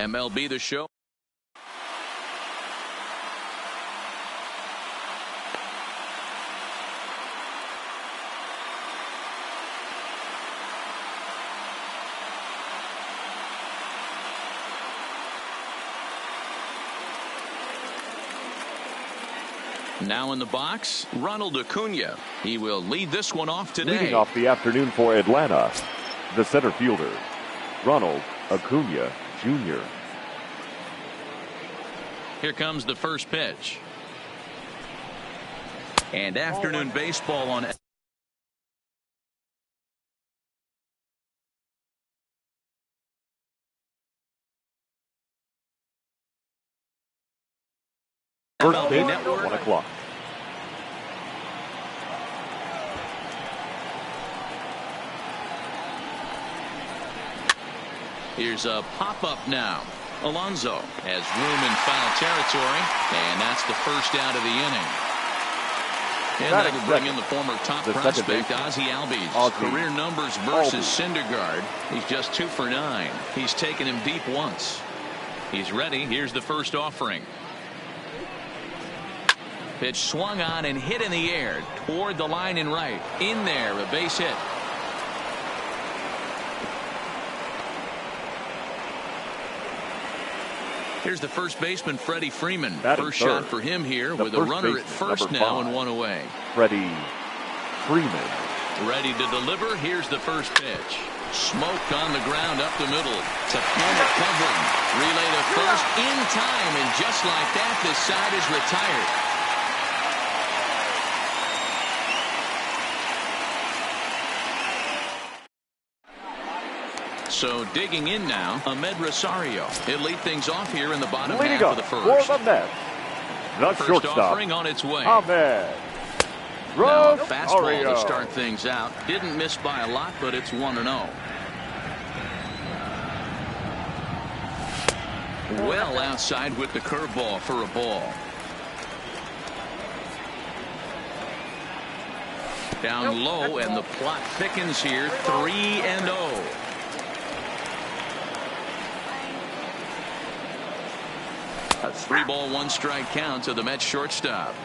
MLB The Show. Now in the box, Ronald Acuna. He will lead this one off today. Leading off the afternoon for Atlanta, the center fielder, Ronald Acuna Jr. Here comes the first pitch. And afternoon baseball on. First pitch, 1 o'clock. Here's a pop-up now. Alonso has room in foul territory, and that's the first out of the inning. And that'll bring in the former top prospect, Ozzie Albies. Career numbers versus Syndergaard. He's just 2 for 9. He's taken him deep once. He's ready. Here's the first offering. Pitch swung on and hit in the air toward the line and right. In there, a base hit. Here's the first baseman, Freddie Freeman. First shot for him here with a runner at first now and 1 away. Freddie Freeman. Ready to deliver. Here's the first pitch. Smoked on the ground up the middle. Tepona covering. Relay to first in time, and just like that, this side is retired. So digging in now, Ahmed Rosario. He'll lead things off here in the bottom half of the first. For the Mets, the first shortstop, offering on its way. Ahmed Now, Rosario. fastball to start things out. Didn't miss by a lot, but it's 1-0. Well outside with the curveball for a ball. Down low, and the plot thickens here. 3-0. A 3-ball, 1-strike count to the Mets shortstop.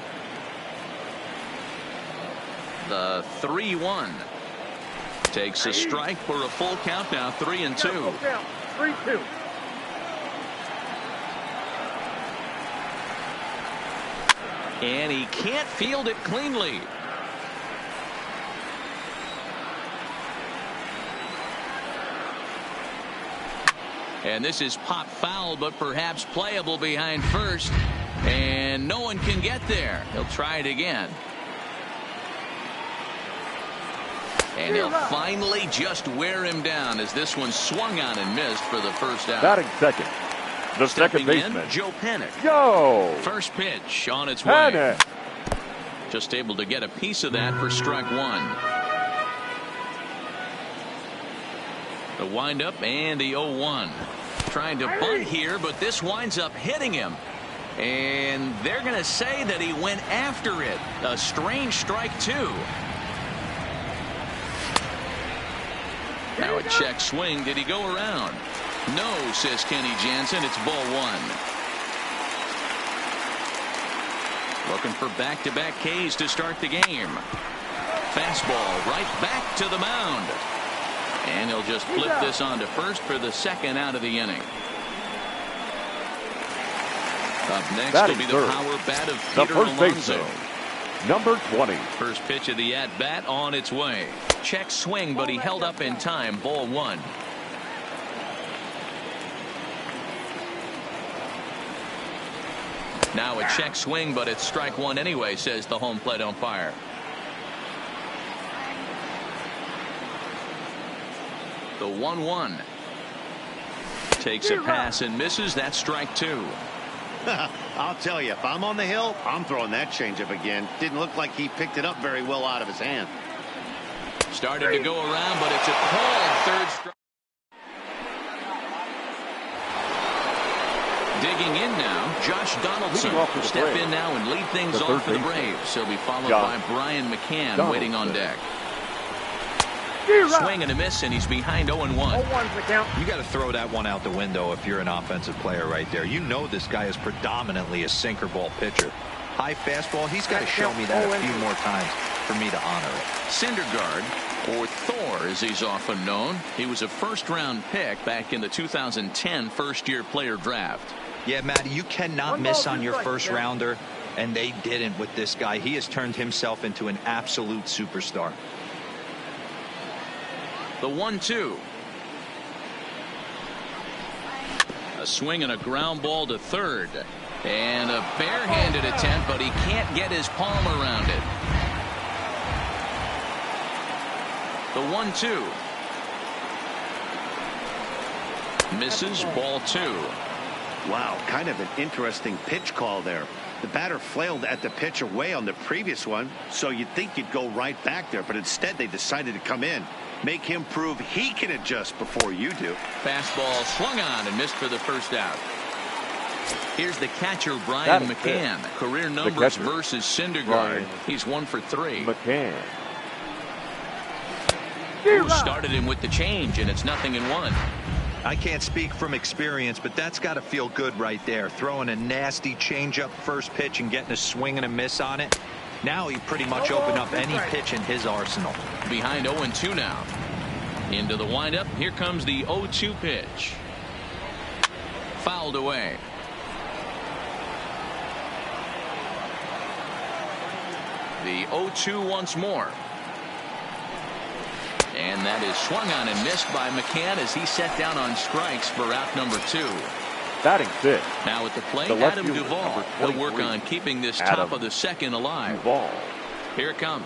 The 3-1 takes a strike for a full count now. 3-2. 3-2. And he can't field it cleanly. And this is pop foul, but perhaps playable behind first. And no one can get there. He'll try it again. And he'll finally just wear him down as this one swung on and missed for the first out. Batting second, the Stepping second baseman, in, Joe Panik. First pitch on its Panik. way. Just able to get a piece of that for strike 1. The windup and the 0-1. Trying to bunt here, but this winds up hitting him. And they're going to say that he went after it. A strange strike 2. Now a check swing. Did he go around? No, says Kenny Jansen. It's ball 1. Looking for back-to-back Ks to start the game. Fastball right back to the mound. And he'll just flip this on to first for the second out of the inning. Up next will be the power bat of Peter Alonso. Number 20. First pitch of the at-bat on its way. Check swing, but he held up in time. Ball 1. Now a check swing, but it's strike 1 anyway, says the home plate umpire. The 1-1 takes a pass and misses. That's strike 2. I'll tell you, if I'm on the hill, I'm throwing that changeup again. Didn't look like he picked it up very well out of his hand. Started to go around, but it's a called third strike. Digging in now, Josh Donaldson will step in now and lead things off for the Braves. He'll be followed by Brian McCann waiting on deck. Swing and a miss, and he's behind 0-1. You got to throw that one out the window if you're an offensive player right there. You know this guy is predominantly a sinker ball pitcher. High fastball, he's got to show me that a few more times for me to honor it. Syndergaard, or Thor as he's often known. He was a first-round pick back in the 2010 first-year player draft. Yeah, Matty, you cannot miss on your first rounder, and they didn't with this guy. He has turned himself into an absolute superstar. The 1-2. A swing and a ground ball to third. And a barehanded attempt, but he can't get his palm around it. The 1-2. Misses, ball 2. Wow, kind of an interesting pitch call there. The batter flailed at the pitch away on the previous one, so you'd think you'd go right back there, but instead they decided to come in. Make him prove he can adjust before you do. Fastball swung on and missed for the first out. Here's the catcher, Brian McCann. Career numbers versus Syndergaard. He's 1 for 3. McCann. Started him with the change, and it's 0-1. I can't speak from experience, but that's got to feel good right there. Throwing a nasty changeup first pitch and getting a swing and a miss on it. Now he pretty much opened up any pitch in his arsenal. Behind 0-2 now. Into the windup. Here comes the 0-2 pitch. Fouled away. The 0-2 once more. And that is swung on and missed by McCann as he set down on strikes for out number 2. Batting 5th. Now at the plate, Adam Duvall. He'll work on keeping this top of the second alive. Duvall. Here it comes.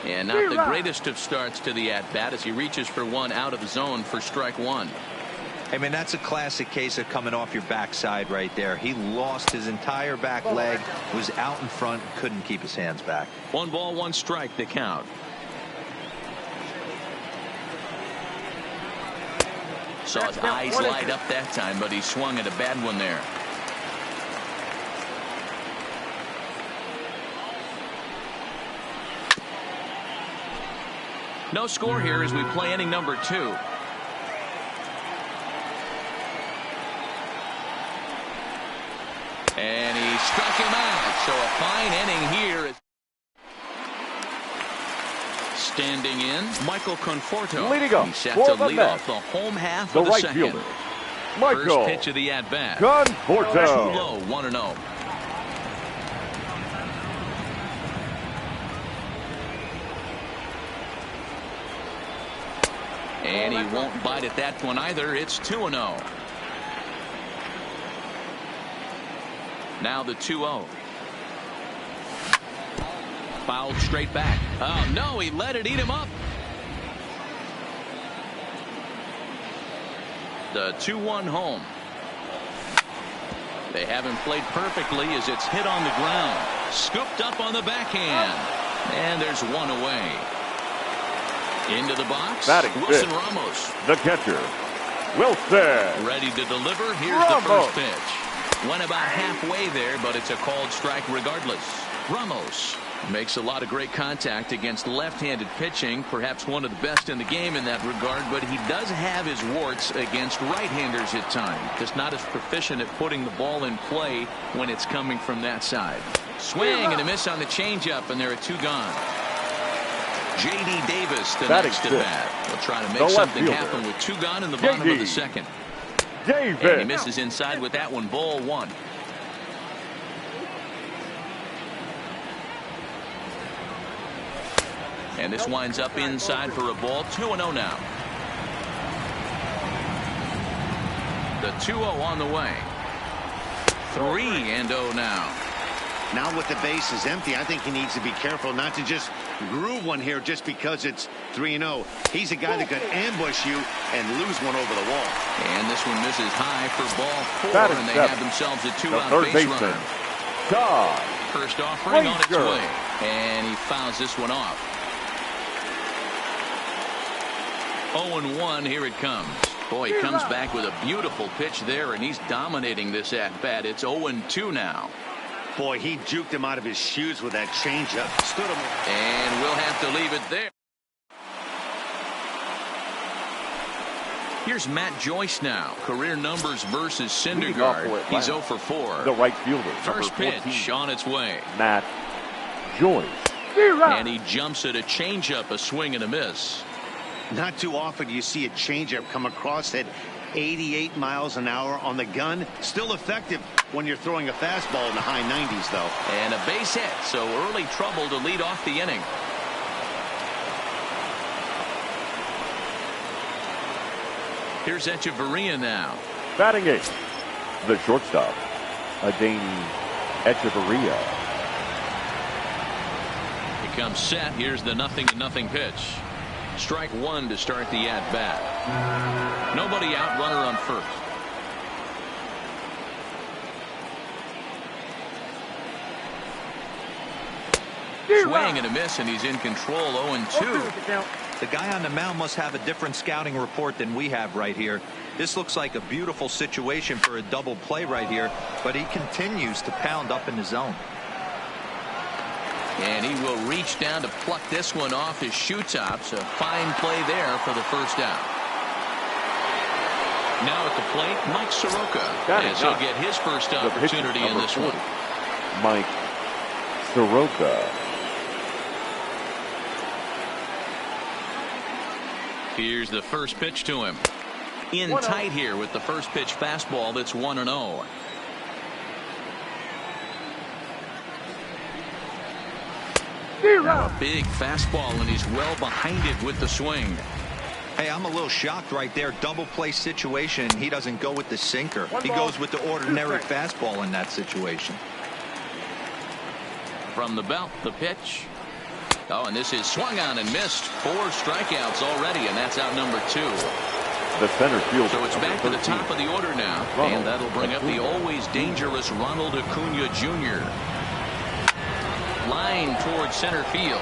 And not the greatest of starts to the at-bat as he reaches for one out of the zone for strike 1. I mean, that's a classic case of coming off your backside right there. He lost his entire back leg, was out in front, couldn't keep his hands back. 1 ball, 1 strike, the count. Saw his eyes light up that time, but he swung at a bad one there. No score here as we play inning number 2. And he struck him out. So a fine inning here. Standing in, Michael Conforto. Leading up He's set for to the lead Mets, off the home half the of the right second. fielder, Michael First pitch of the at-bat. Conforto. Low, 1-0. And he won't bite at that one either. It's 2-0. Now the 2-0. Fouled straight back. Oh, no, he let it eat him up. The 2-1 home. They haven't played perfectly as it's hit on the ground. Scooped up on the backhand. And there's one away. Into the box. Wilson Ramos. The catcher, Wilson. Ready to deliver. Here's the first pitch. Went about halfway there, but it's a called strike regardless. Ramos makes a lot of great contact against left-handed pitching, perhaps one of the best in the game in that regard, but he does have his warts against right-handers at times. Just not as proficient at putting the ball in play when it's coming from that side. Swing and a miss on the changeup, and there are 2 gone. J.D. Davis the next at bat. Will try to make something happen with 2 gone in the bottom of the second. And he misses inside with that one. Ball 1. And this winds up inside for a ball. 2-0 now. The 2-0 on the way. 3-0 now. Now with the bases empty, I think he needs to be careful not to just groove one here just because it's 3-0. He's a guy that could ambush you and lose one over the wall. And this one misses high for ball 4, and they have themselves a 2-out base runner. First offering on its way, and he fouls this one off. 0-1, here it comes. Boy, he comes back with a beautiful pitch there, and he's dominating this at-bat. It's 0-2 now. Boy, he juked him out of his shoes with that changeup. Stood him. And we'll have to leave it there. Here's Matt Joyce now. Career numbers versus Syndergaard. He's 0 for 4. The right fielder. First pitch on its way. Matt Joyce. And he jumps at a changeup, a swing and a miss. Not too often you see a changeup come across at 88 miles an hour on the gun. Still effective when you're throwing a fastball in the high 90s, though. And a base hit, so early trouble to lead off the inning. Here's Echeverria now. Batting eighth, the shortstop, Adeiny Echeverria. He comes set. Here's the 0-0 pitch. Strike one to start the at-bat. Nobody out, runner on first. Swing and a miss, and he's in control. 0-2. The guy on the mound must have a different scouting report than we have right here. This looks like a beautiful situation for a double play right here, but he continues to pound up in the zone. And he will reach down to pluck this one off his shoe tops. A fine play there for the first out. Now at the plate, Mike Soroka, as he'll get his first opportunity in this one. Mike Soroka. Here's the first pitch to him. In tight here with the first pitch fastball that's 1-0. Now a big fastball, and he's well behind it with the swing. Hey, I'm a little shocked right there. Double play situation. He doesn't go with the sinker. He goes with the ordinary fastball in that situation. From the belt, the pitch. Oh, and this is swung on and missed. 4 strikeouts already, and that's out number 2. The center fielder. So it's back to the top of the order now, and that'll bring up the always dangerous Ronald Acuna Jr. Line towards center field.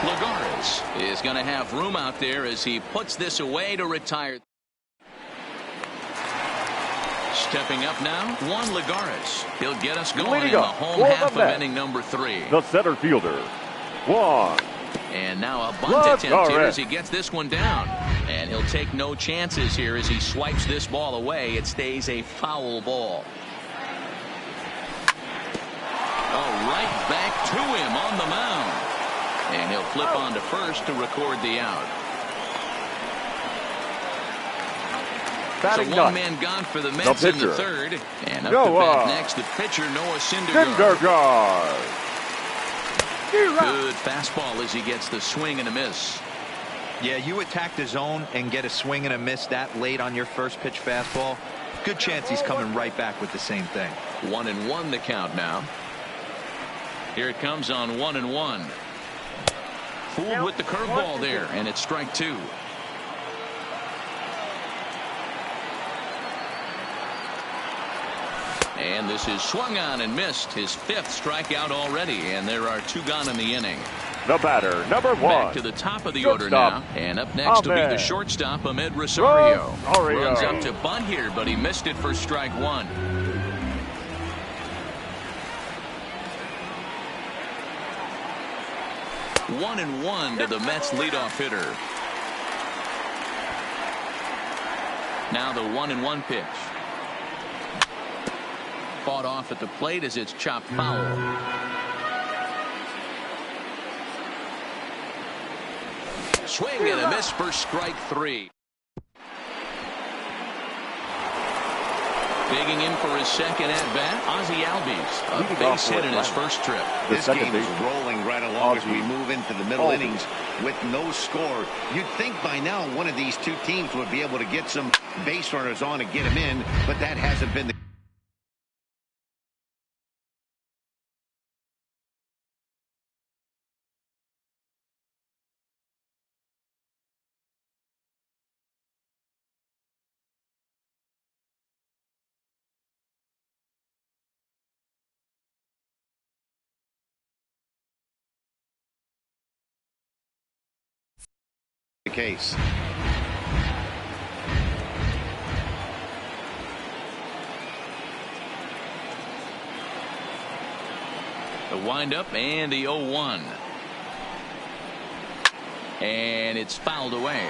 Lagares is going to have room out there as he puts this away to retire. Stepping up now, Juan Lagares. He'll get us going in the home half of inning number 3. The center fielder, Juan. And now a bunt attempt here as he gets this one down. And he'll take no chances here as he swipes this ball away. It stays a foul ball. Oh, right back to him on the mound. And he'll flip on to first to record the out. So one man gone for the Mets in the third. And up to bat next, the pitcher, Noah Syndergaard. Good fastball as he gets the swing and a miss. Yeah, you attack the zone and get a swing and a miss that late on your first pitch fastball. Good chance he's coming right back with the same thing. 1-1 the count now. Here it comes on 1-1. Fooled with the curveball there, and it's strike 2. And this is swung on and missed. His 5th strikeout already, and there are 2 gone in the inning. The batter, number 1. Back to the top of the order now. And up next will be the shortstop, Ahmed Rosario. Runs up to bunt here, but he missed it for strike 1. One and one to the Mets leadoff hitter. Now the 1-1 pitch. Fought off at the plate as it's chopped foul. Swing and a miss for strike 3. Digging in for his second at-bat, Ozzie Albies. A base hit in his first trip. This game is rolling right along as we move into the middle innings with no score. You'd think by now one of these 2 teams would be able to get some base runners on and get them in, but that hasn't been the case. The windup and the 0-1. And it's fouled away.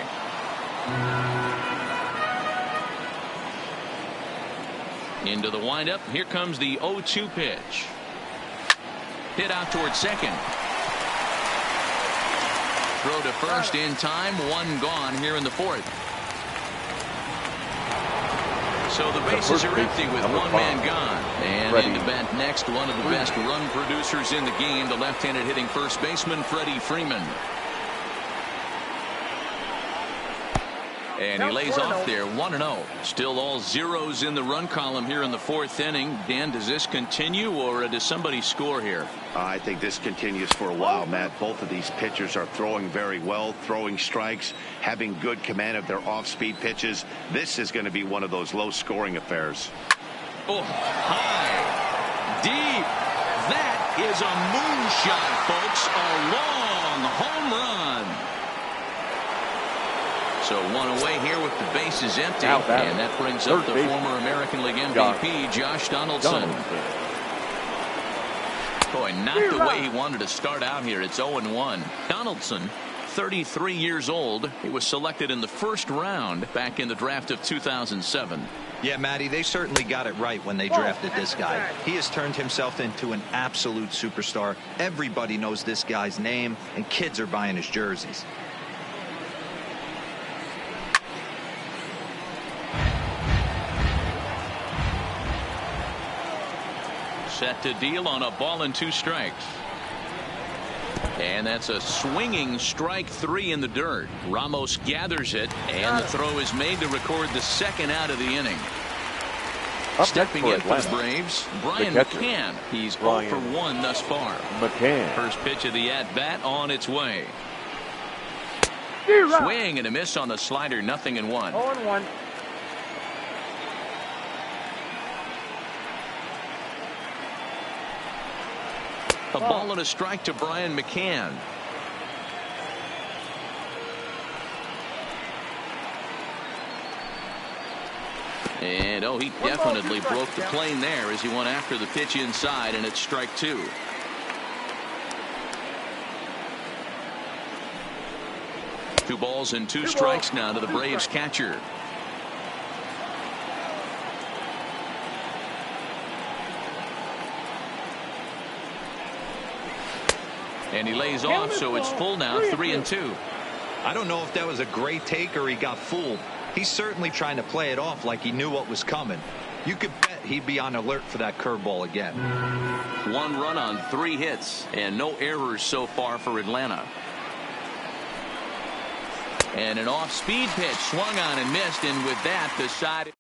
Into the windup. Here comes the 0-2 pitch. Hit out towards second. Throw to first in time. One gone here in the fourth. So the bases are empty with one man gone. And in to bat next, one of the best run producers in the game, the left-handed hitting first baseman, Freddie Freeman. And he lays off there 1-0. Still all zeros in the run column here in the fourth inning. Dan, does this continue or does somebody score here? I think this continues for a while, Matt. Both of these pitchers are throwing very well, throwing strikes, having good command of their off-speed pitches. This is going to be one of those low-scoring affairs. Oh, high, deep. That is a moonshot, folks. A long home run. So one away here with the bases empty. And that brings up the former American League MVP, Josh Donaldson. Boy, not the way he wanted to start out here. It's 0-1. Donaldson, 33 years old. He was selected in the first round back in the draft of 2007. Yeah, Matty, they certainly got it right when they drafted this guy. He has turned himself into an absolute superstar. Everybody knows this guy's name, and kids are buying his jerseys. Set to deal on a ball and 2 strikes. And that's a swinging strike 3 in the dirt. Ramos gathers it, and the throw is made to record the second out of the inning. Stepping in for the Braves, Brian McCann. He's 0 for 1 thus far. First pitch of the at-bat on its way. Swing and a miss on the slider, 0-1. 0-1. A ball and a strike to Brian McCann. And he definitely broke the plane there as he went after the pitch inside, and it's strike 2. Two balls and 2 strikes now to the Braves catcher. And he lays off, so it's full now, 3-2. I don't know if that was a great take or he got fooled. He's certainly trying to play it off like he knew what was coming. You could bet he'd be on alert for that curveball again. 1 run on 3 hits, and no errors so far for Atlanta. And an off-speed pitch swung on and missed, and with that, decided.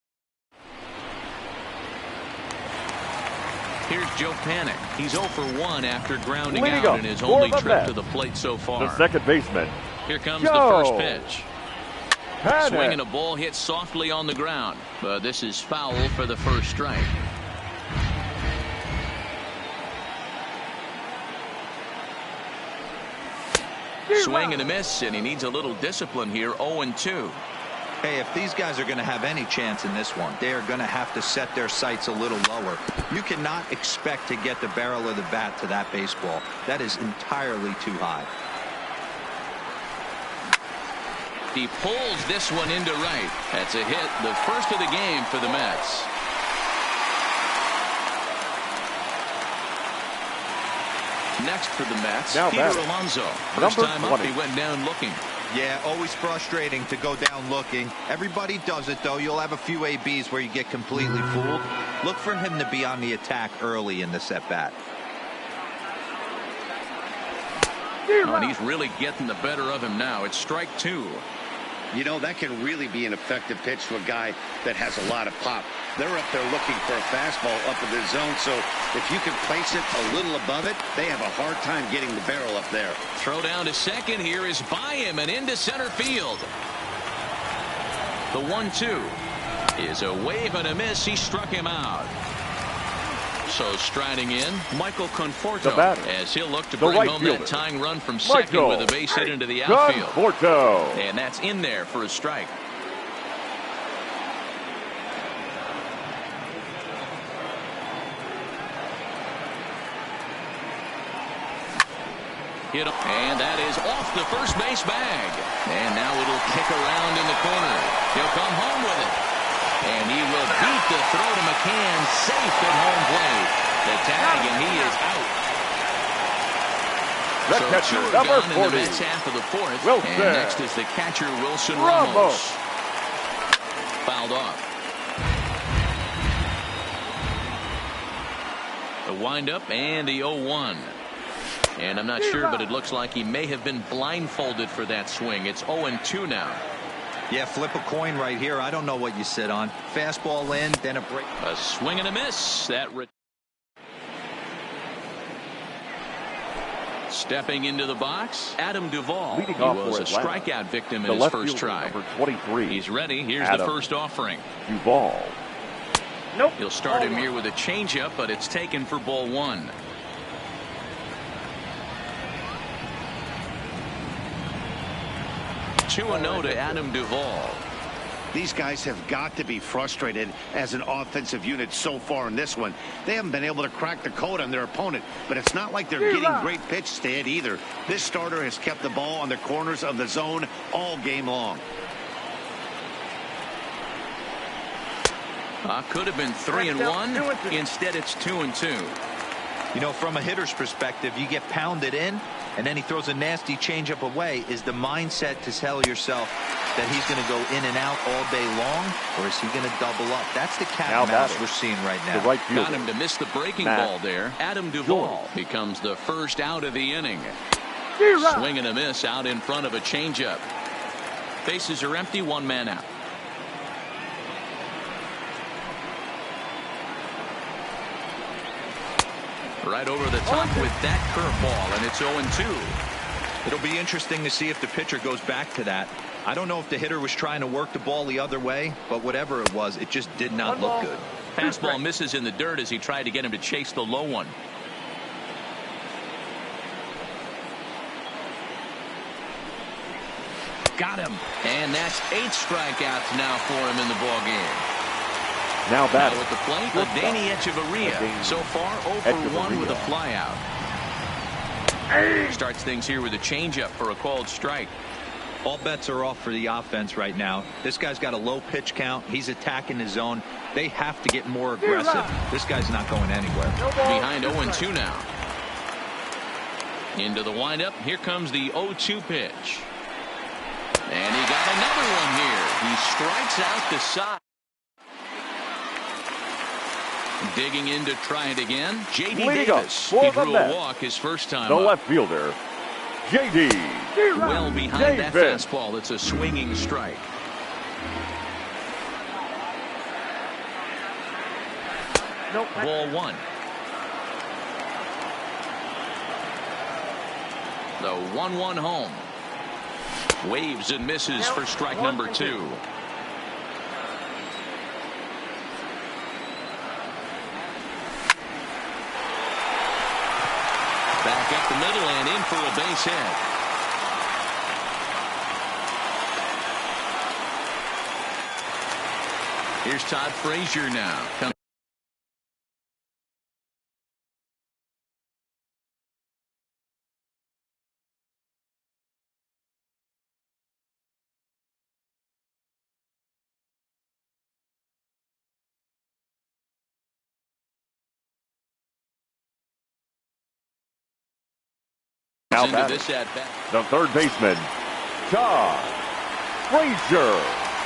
Here's Joe Panic. He's 0 for 1 after grounding out in his only trip to the plate so far. The second baseman. Here comes the first pitch. Swinging a ball hit softly on the ground, but this is foul for the first strike. Swing and a miss, and he needs a little discipline here. 0-2. Hey, if these guys are going to have any chance in this one, they are going to have to set their sights a little lower. You cannot expect to get the barrel of the bat to that baseball. That is entirely too high. He pulls this one into right. That's a hit, the first of the game for the Mets. Next for the Mets, Peter Alonso. First time up, he went down looking. Yeah, always frustrating to go down looking. Everybody does it, though. You'll have a few ABs where you get completely fooled. Look for him to be on the attack early in this at-bat. And he's really getting the better of him now. It's strike 2. You know, that can really be an effective pitch to a guy that has a lot of pop. They're up there looking for a fastball up in the zone, so if you can place it a little above it, they have a hard time getting the barrel up there. Throw down to second here is by him and into center field. The 1-2 is a wave and a miss. He struck him out. So striding in, Michael Conforto, as he'll look to bring home that tying run from second with a base hit into the outfield. And that's in there for a strike. hit him, and that is off the first base bag. And now it'll kick around in the corner. He'll come home with it. And he will beat the throw to McCann, safe at home plate. The tag, and he is out. The catcher, number 40. In the Mets half of the fourth. Wilson. And next is the catcher, Wilson Ramos. Fouled off. The windup and the 0-1. And I'm not sure, but it looks like he may have been blindfolded for that swing. It's 0-2 now. Yeah, flip a coin right here. I don't know what you sit on. Fastball in, then a break. A swing and a miss. Stepping into the box, Adam Duvall. Leading he off was a Atlanta. Strikeout victim The in his first try. Number 23. He's ready. Here's Adam the first offering. Duvall. Nope. He'll start him here with a changeup, but it's taken for ball one. Two and 0 to Adam Duvall. These guys have got to be frustrated as an offensive unit so far in this one. They haven't been able to crack the code on their opponent, but it's not like they're getting great pitches to hit either. This starter has kept the ball on the corners of the zone all game long. Could have been 3-1. Instead, it's 2-2. You know, from a hitter's perspective, you get pounded in, and then he throws a nasty changeup away. Is the mindset to tell yourself that he's going to go in and out all day long, or is he going to double up? That's the cat and mouse we're seeing right now. The right Got him to miss the breaking ball there. Adam Duvall becomes the first out of the inning. Swing and a miss out in front of a changeup. Bases are empty, one man out. Right over the top with that curveball, and it's 0-2. It'll be interesting to see if the pitcher goes back to that. I don't know if the hitter was trying to work the ball the other way, but whatever it was, it just did not look good. Fastball misses in the dirt as he tried to get him to chase the low one. Got him. And that's 8 strikeouts now for him in the ballgame. Now batting at the plate, Danny Echeverria. So far, 0 for 1 with a flyout. Starts things here with a changeup for a called strike. All bets are off for the offense right now. This guy's got a low pitch count. He's attacking his zone. They have to get more aggressive. This guy's not going anywhere. Behind 0-2 now. Into the windup. Here comes the 0-2 pitch. And he got another one here. He strikes out the side. Digging in to try it again. J.D. Davis. He drew a walk his first time the up. left fielder, J.D. Well behind that fastball. It's a swinging strike. Ball one. The 1-1 home. Waves and misses for strike number 2. Back up the middle and in for a base hit. Here's Todd Frazier now. Into this at bat. The third baseman, Todd Frazier.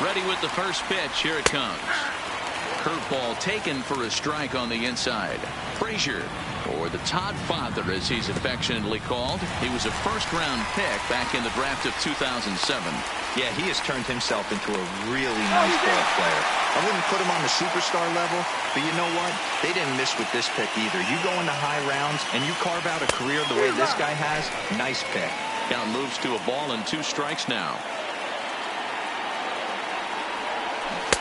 Ready with the first pitch. Here it comes. Curveball taken for a strike on the inside. Frazier, or the Todd Father as he's affectionately called. He was a first-round pick back in the draft of 2007. Yeah, he has turned himself into a really nice ball player. I wouldn't put him on the superstar level, but you know what? They didn't miss with this pick either. You go into high rounds and you carve out a career the way this guy has, nice pick. Count moves to a ball and 2 strikes now.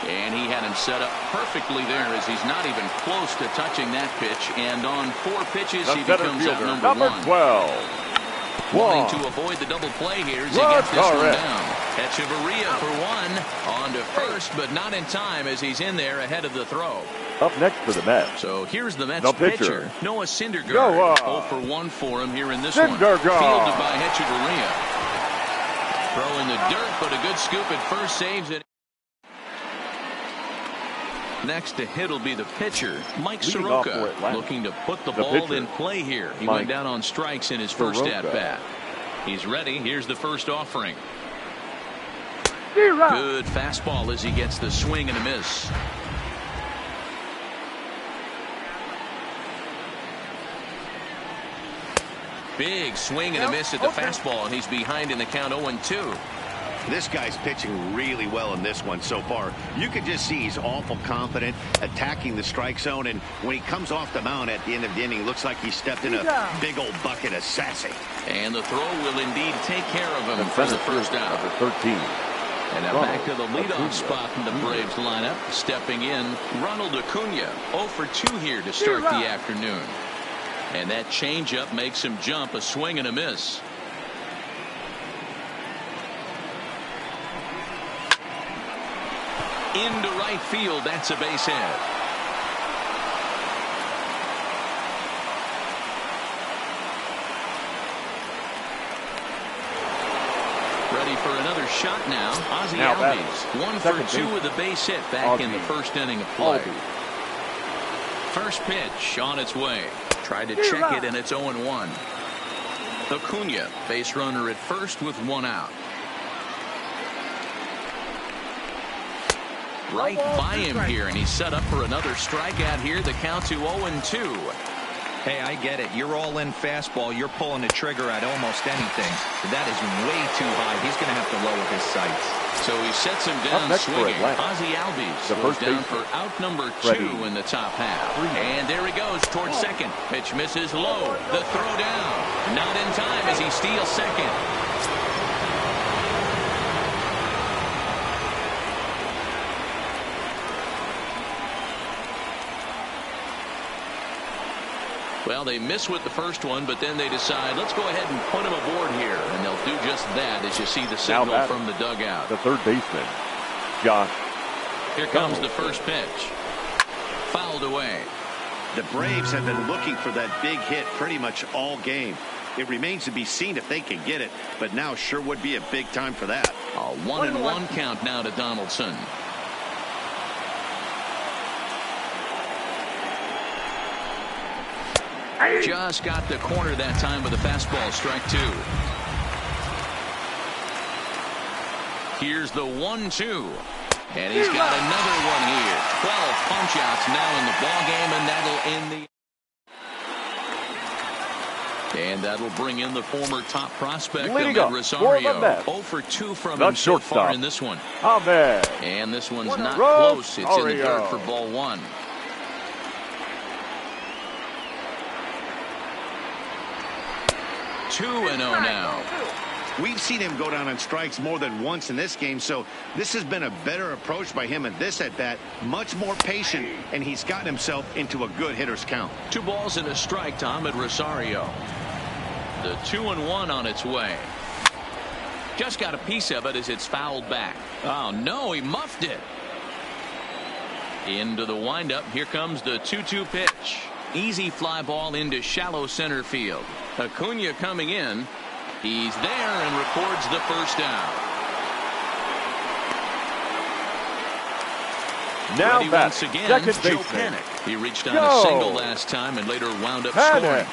And he had him set up perfectly there as he's not even close to touching that pitch. And on 4 pitches, he becomes out number 1. 12. Wanting to avoid the double play here as he gets this one down. Echeverria for 1 on to first, but not in time as he's in there ahead of the throw. Up next for the Mets. So here's the Mets The pitcher, Noah Syndergaard. 0 for 1 for him here in this one. Fielded by Hechavarria. Throw in the dirt, but a good scoop at first, saves it. Next to hit will be the pitcher, Mike Soroka, looking to put the ball in play here. He went down on strikes in his first at-bat. He's ready. Here's the first offering. Good fastball as he gets the swing and a miss. Big swing and a miss at the fastball, and he's behind in the count 0-2. This guy's pitching really well in this one so far. You can just see he's awful confident, attacking the strike zone, and when he comes off the mound at the end of the inning, looks like he stepped in a big old bucket of sassy. And the throw will indeed take care of him for the first out. Number 13. And now back to the leadoff spot in the Braves lineup. Stepping in, Ronald Acuna, 0 for 2 here to start the afternoon. And that changeup makes him jump, a swing and a miss. Into right field, that's a base hit. Ready for another shot now. Ozzie Albies, 1 for 2 with a base hit back in the first inning of play. First pitch on its way. Tried to check it, and it's 0-1. Acuna, base runner at first with 1 out. Right by him here, and he's set up for another strikeout here. The count to 0-2. Hey, I get it. You're all in fastball. You're pulling the trigger at almost anything. But that is way too high. He's going to have to lower his sights. So he sets him down swinging. Ozzie Albies goes down for out number 2 in the top half. And there he goes towards second. Pitch misses low. The throw down. Not in time as he steals second. Well, they miss with the first one, but then they decide, let's go ahead and put him aboard here. And they'll do just that as you see the signal from the dugout. The third baseman, Josh. Here comes the first pitch. Fouled away. The Braves have been looking for that big hit pretty much all game. It remains to be seen if they can get it, but now sure would be a big time for that. A 1-1 count now to Donaldson. Just got the corner that time with a fastball, strike 2. Here's the 1-2. And he's got another one here. 12 punch-outs now in the ballgame, and that'll end the... And that'll bring in the former top prospect, Ahmed Rosario. 0 for 2 from him so far in this one. And this one's not close. It's in the dirt for ball 1. 2-0 now. We've seen him go down on strikes more than once in this game, so this has been a better approach by him at this at-bat. Much more patient, and he's gotten himself into a good hitter's count. 2 balls and a strike to Ahmed Rosario. The 2-1 on its way. Just got a piece of it as it's fouled back. Oh, no, he muffed it. Into the windup. Here comes the 2-2 pitch. Easy fly ball into shallow center field. Acuna coming in. He's there and records the first out. Now ready back, once again, second Joe baseman. Panik. He reached on a single last time and later wound up scoring.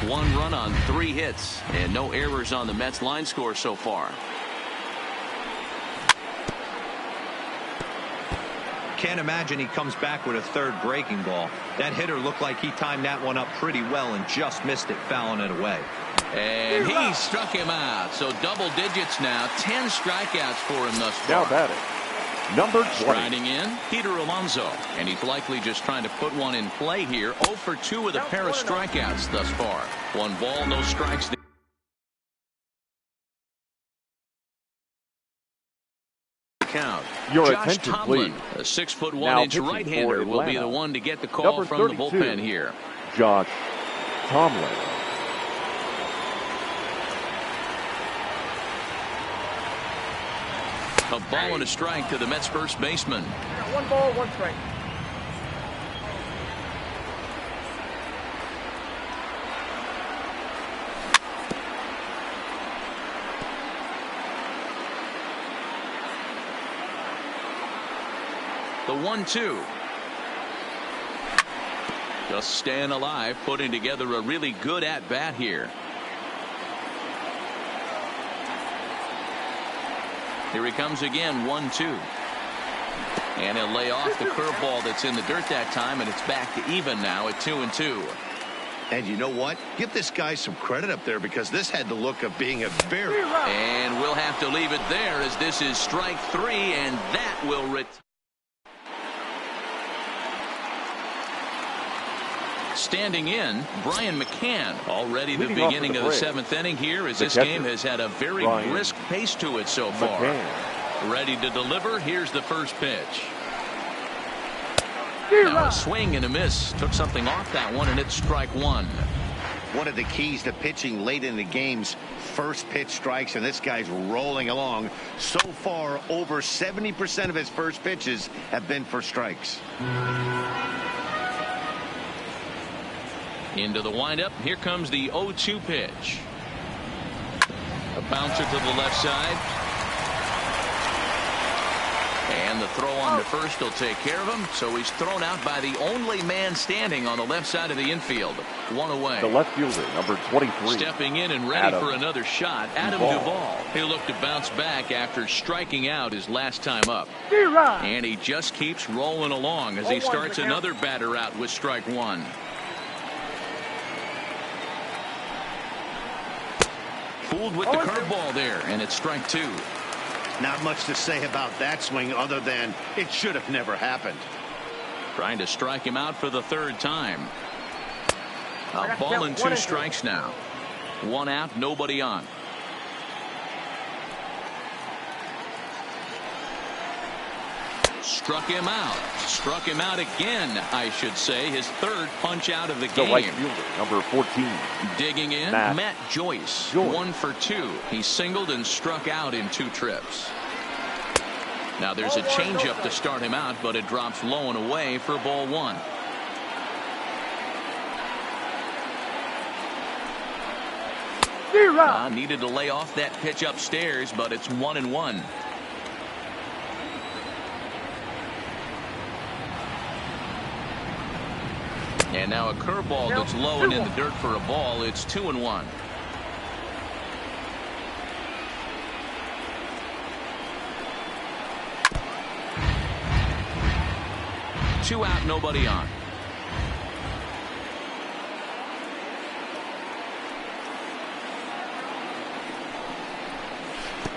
One run on 3 hits and no errors on the Mets line score so far. Can't imagine he comes back with a third breaking ball. That hitter looked like he timed that one up pretty well and just missed it, fouling it away. And he struck him out. So double digits now. 10 strikeouts for him thus far. Now batting, number 20. Striding in, Peter Alonso. And he's likely just trying to put one in play here. 0 for 2 with a pair of strikeouts thus far. 1 ball, no strikes. Count. Your Josh attention, Tomlin, please. a 6'1" right-hander, will be the one to get the call number from 32, the bullpen here. Josh Tomlin. A ball and a strike to the Mets first baseman. 1 ball, 1 strike. The 1-2. Just staying alive, putting together a really good at-bat here. Here he comes again, 1-2. And he'll lay off the curveball that's in the dirt that time, and it's back to even now at 2-2. And you know what? Give this guy some credit up there, because this had the look of being a very... And we'll have to leave it there, as this is strike 3, and that will Standing in, Brian McCann. Already the beginning of the 7th inning here, as this game has had a very brisk pace to it so far. Ready to deliver. Here's the first pitch. Now a swing and a miss. Took something off that one, and it's strike 1. One of the keys to pitching late in the game's first pitch strikes, and this guy's rolling along. So far, over 70% of his first pitches have been for strikes. Into the windup. Here comes the 0-2 pitch. A bouncer to the left side. And the throw on to first will take care of him. So he's thrown out by the only man standing on the left side of the infield. 1 away. The left fielder, number 23. Stepping in and ready for another shot, Adam Duvall. He'll look to bounce back after striking out his last time up. And he just keeps rolling along as he starts another batter out with strike 1. Fooled with the curveball there, and it's strike 2. Not much to say about that swing other than it should have never happened. Trying to strike him out for the 3rd time. A ball and 2 strikes now. 1 out, nobody on. Struck him out. Struck him out again, I should say. His 3rd punch out of the game. The right fielder, number 14. Digging in, Matt Joyce. 1 for 2. He singled and struck out in 2 trips. Now there's a changeup to start him out, but it drops low and away for ball 1. Needed to lay off that pitch upstairs, but it's 1-1. And now a curveball that's low and in the dirt for a ball. It's 2-1. Two out, nobody on.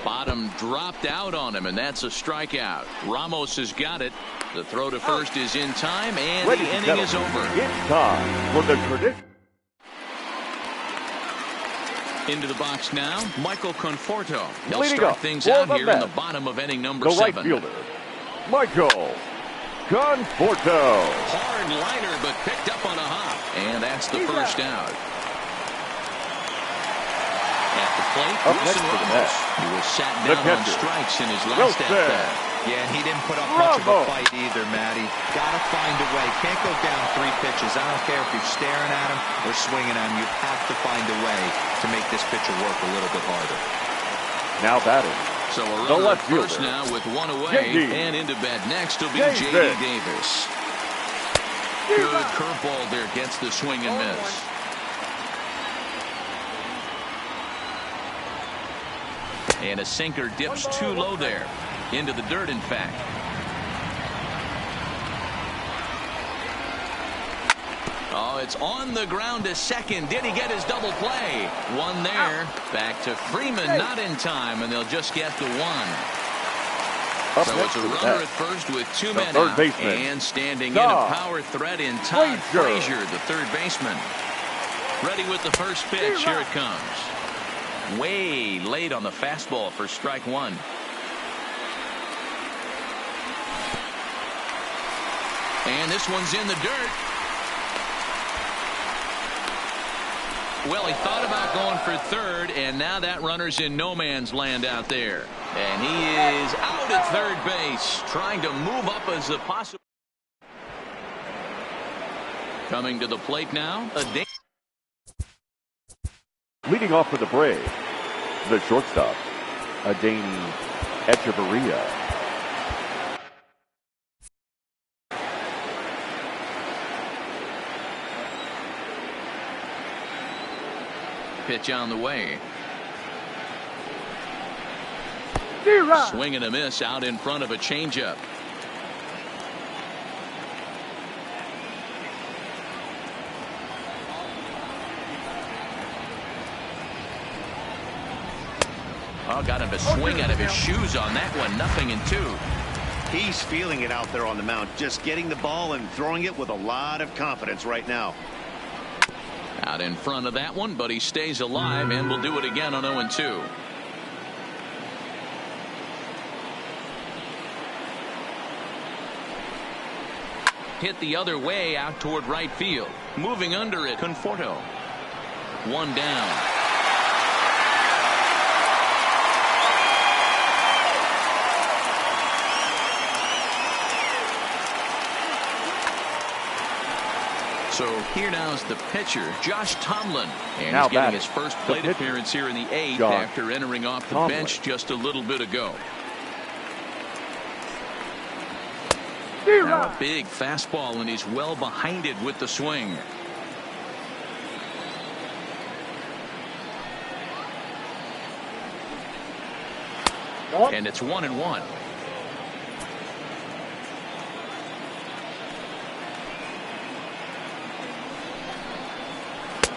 Bottom dropped out on him, and that's a strikeout. Ramos has got it. The throw to first is in time, and the inning is over. It's time for the tradition. Into the box now, Michael Conforto. He'll start things out here in the bottom of inning number 7. The right fielder, Michael Conforto. Hard liner, but picked up on a hop, and that's the first out. At the plate, Wilson Ramos. He was sat down on strikes in his last at-bat. Yeah, and he didn't put up much of a fight either, Matty. Gotta find a way. Can't go down 3 pitches. I don't care if you're staring at him or swinging at him. You have to find a way to make this pitcher work a little bit harder. Now batting. So a runner at first now with 1 away, and into bat next will be J.D. Davis. Good curveball there, gets the swing and miss. And a sinker dips too low there. Into the dirt, in fact. Oh, it's on the ground to second. Did he get his double play? 1 there. Back to Freeman, not in time, and they'll just get the 1. So it's a runner at first with 2 men out. And standing in a power threat in Todd Frazier, the 3rd baseman. Ready with the first pitch. Here it comes. Way late on the fastball for strike 1. And this one's in the dirt. Well, he thought about going for third, and now that runner's in no man's land out there. And he is out at third base, trying to move up as a possible. Coming to the plate now, Leading off for the Braves, the shortstop, Adeiny Echeverria. Pitch on the way. Swing and a miss out in front of a changeup. Oh, got him to swing out of his shoes on that one. 0-2. He's feeling it out there on the mound, just getting the ball and throwing it with a lot of confidence right now. Out in front of that one, but he stays alive and will do it again on 0-2. Hit the other way out toward right field. Moving under it, Conforto. One down. So here now is the pitcher, Josh Tomlin. And now he's getting his first plate appearance here in the 8th after entering off the bench just a little bit ago. Now a big fastball, and he's well behind it with the swing. And it's 1-1.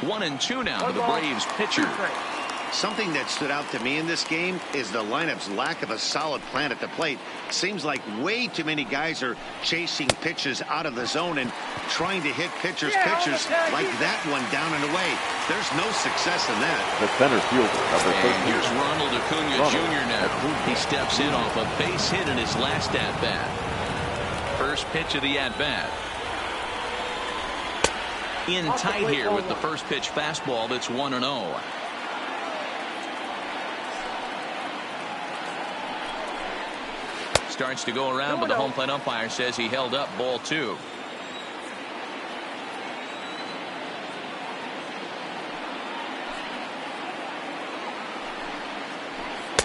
1-2 now to the Braves pitcher. Something that stood out to me in this game is the lineup's lack of a solid plan at the plate. Seems like way too many guys are chasing pitches out of the zone and trying to hit pitchers like that one down and away. There's no success in that. The center fielder, number 13. And here's Ronald Acuna Jr. now. He steps in off a base hit in his last at-bat. First pitch of the at-bat. In tight here with the first pitch fastball that's 1-0. Starts to go around, but the home plate umpire says he held up ball 2.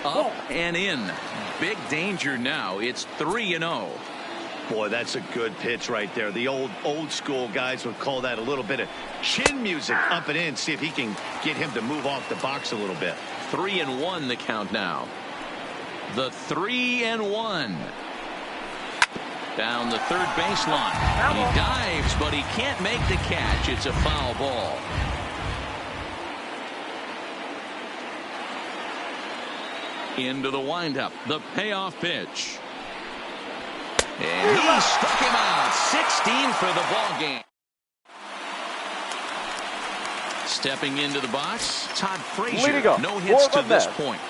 Up and in. Big danger now. It's 3-0. Boy, that's a good pitch right there. The old school guys would call that a little bit of chin music up and in. See if he can get him to move off the box a little bit. 3-1 the count now. The 3-1. Down the third baseline. He dives, but he can't make the catch. It's a foul ball. Into the windup. The payoff pitch. And he struck him out. 16 for the ball game. Stepping into the box, Todd Frazier. No hits to this point.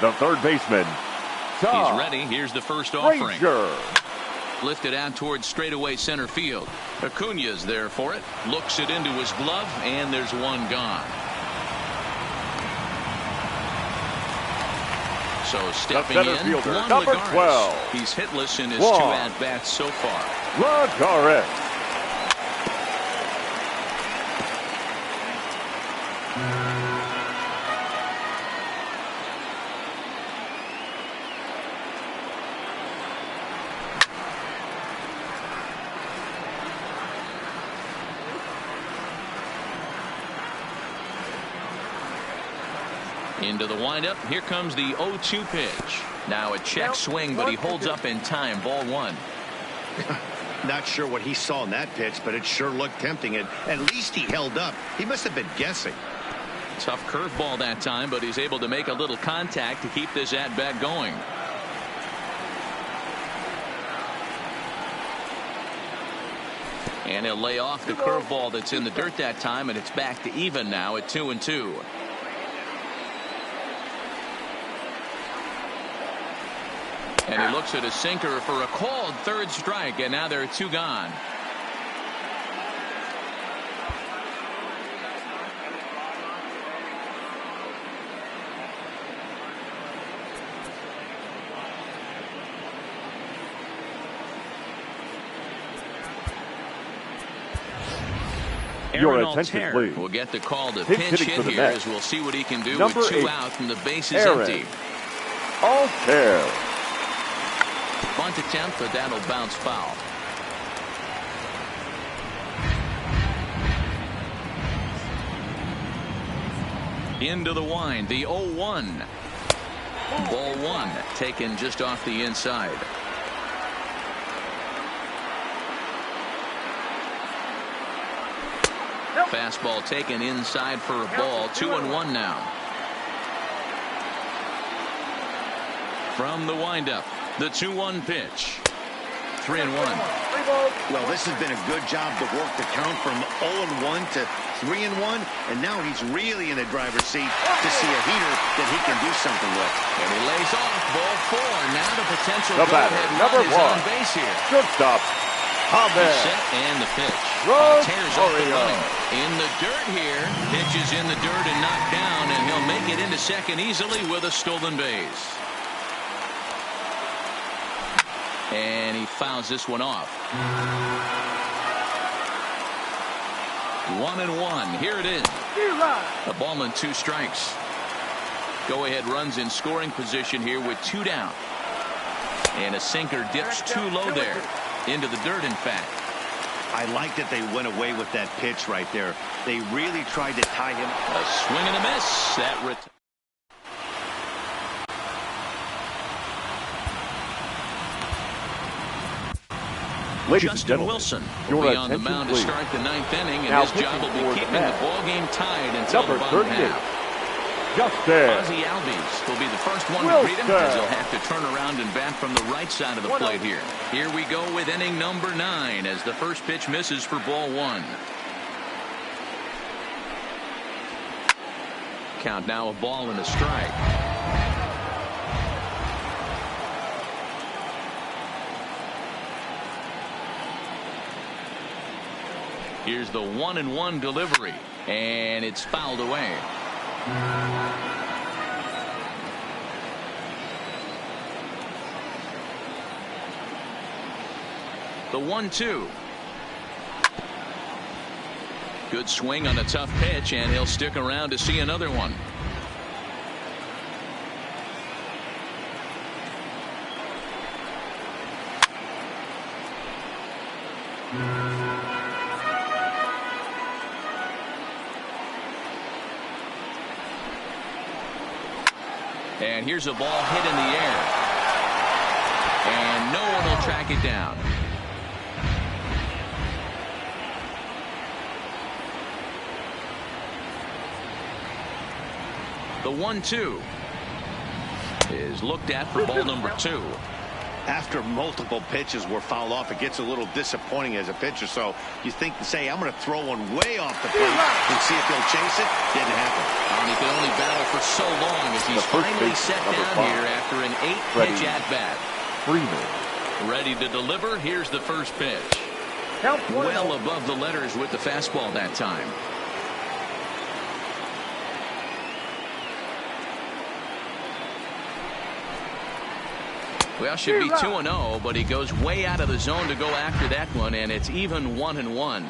The third baseman. He's ready. Here's the first offering. Frazier. Lifted out towards straightaway center field. Acuna's there for it. Looks it into his glove, and there's one gone. So stepping in, Juan number Lagares. 12. He's hitless in his 2 at-bats so far. Lagares. Into the windup. Here comes the 0-2 pitch. Now a check swing, but he holds up in time. Ball 1. Not sure what he saw in that pitch, but it sure looked tempting. And at least he held up. He must have been guessing. Tough curveball that time, but he's able to make a little contact to keep this at-bat going. And he'll lay off the curveball that's in the dirt that time, and it's back to even now at 2-2. And he looks at a sinker for a called third strike, and now there are 2 gone. Your Aaron attention, Altair please. will get the call to Pinch pinch hitting for hit the here Mets. as we'll see what he can do Number with 2 8, out and the base is Aaron empty. Altair. Bunt attempt, but that'll bounce foul. Into the wind, the 0-1. Ball 1 taken just off the inside. Fastball taken inside for a ball. 2-1 now. From the windup, the 2-1 pitch. 3-1. Well, this has been a good job to work the count from 0-1 to 3-1, and now he's really in the driver's seat to see a heater that he can do something with. And he lays off ball 4. Now the potential The batter, go-ahead number run is 1. on base here. Shortstop. The set and the pitch. Tears off the running. In the dirt here. Pitches in the dirt and knocked down, and he'll make it into second easily with a stolen base. And he fouls this one off. 1-1. Here it is. A ball and 2 strikes. Go-ahead runs in scoring position here with 2 down. And a sinker dips too low there. Into the dirt, in fact. I like that they went away with that pitch right there. They really tried to tie him. A swing and a miss. That Justin Wilson will be on the mound to start the 9th inning, and his job will be keeping the ball game tied until the bottom half. Ozzie Albies will be the first one to greet him, as he'll have to turn around and bat from the right side of the plate here. Here we go with inning number 9 as the first pitch misses for ball 1. Count now a ball and a strike. Here's the 1-1 delivery, and it's fouled away. The 1-2. Good swing on a tough pitch, and he'll stick around to see another one. And here's a ball hit in the air. And no one will track it down. The 1-2 is looked at for ball number 2. After multiple pitches were fouled off, it gets a little disappointing as a pitcher. So you think to say, I'm going to throw one way off the plate and see if he'll chase it. Didn't happen. And he could only battle for so long as he's finally set down here after an 8-pitch at-bat. Ready to deliver. Here's the first pitch. Well above the letters with the fastball that time. Well, should be 2-0, but he goes way out of the zone to go after that one, and it's even 1-1.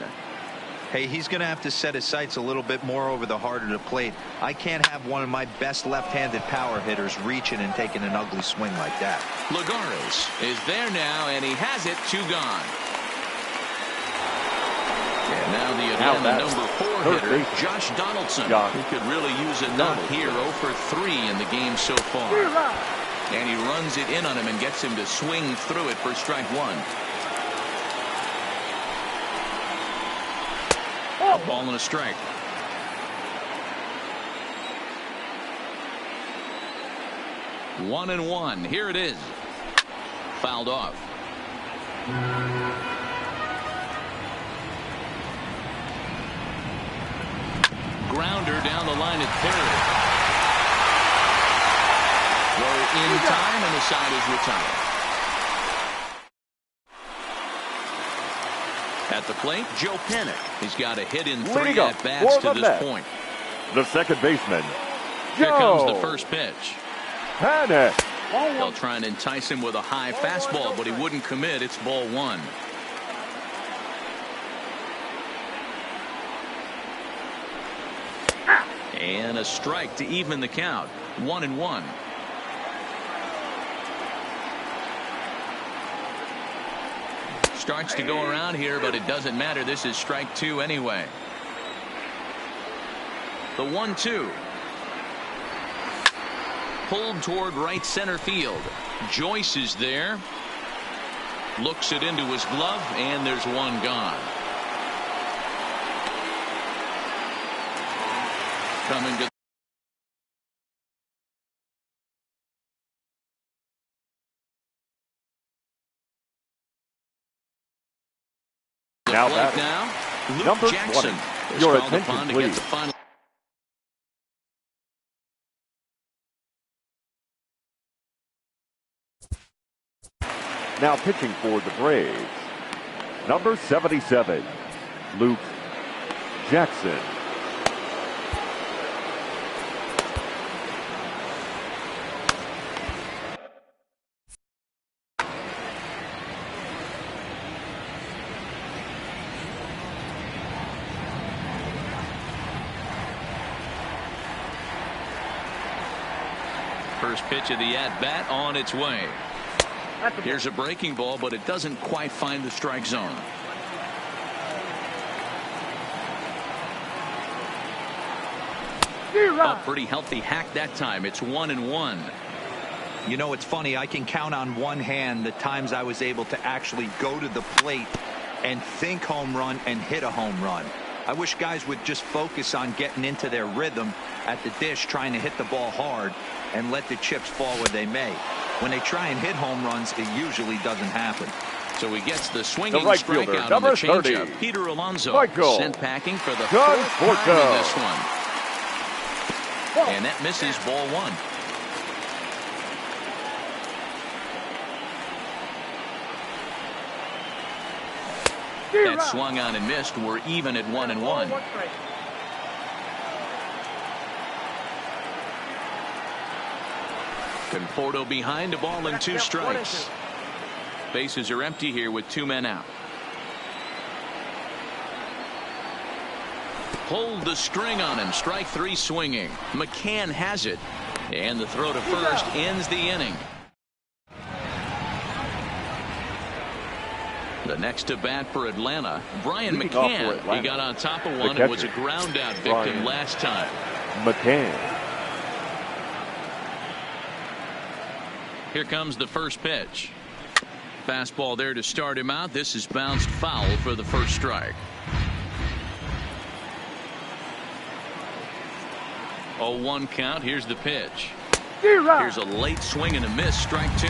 Hey, he's going to have to set his sights a little bit more over the heart of the plate. I can't have one of my best left-handed power hitters reaching and taking an ugly swing like that. Lagares is there now, and he has it. 2 gone. And now the number 4 hitter, Josh Donaldson, who could really use a knock here. 0 for 3 in the game so far. And he runs it in on him and gets him to swing through it for strike 1. A ball and a strike. One and one. Here it is. Fouled off. Grounder down the line at third. Throw in time, and the side is retired. At the plate, Joe Pennick. He's got a hit in 3 at-bats to this point. The second baseman, Here comes the first pitch. Pennick. They'll try and entice him with a high fastball, but he wouldn't commit. It's ball 1. And a strike to even the count. 1-1. Starts to go around here, but it doesn't matter. This is strike 2 anyway. The 1-2. Pulled toward right center field. Joyce is there. Looks it into his glove, and there's one gone. Coming to now plate that now. Luke number Jackson 20. is Your called attention, upon to get please. the final. Now pitching for the Braves, number 77, Luke Jackson. First pitch of the at-bat on its way. Here's a breaking ball, but it doesn't quite find the strike zone. A pretty healthy hack that time. It's 1-1. You know, it's funny. I can count on one hand the times I was able to actually go to the plate and think home run and hit a home run. I wish guys would just focus on getting into their rhythm at the dish, trying to hit the ball hard and let the chips fall where they may. When they try and hit home runs, it usually doesn't happen. So he gets the swinging right strikeout fielder, on number the changeup. 30, Peter Alonso Michael sent packing for the John fourth time in Porto. this one. And that misses, ball 1. That swung on and missed. We're even at 1-1. Conforto behind, a ball and 2 strikes. Bases are empty here with 2 men out. Pulled the string on him. Strike 3 swinging. McCann has it. And the throw to first ends the inning. The next to bat for Atlanta, Brian McCann. He got on top of one and was a ground out victim last time. McCann. Here comes the first pitch. Fastball there to start him out. This is bounced foul for the first strike. 0-1 count. Here's the pitch. Here's a late swing and a miss. Strike 2.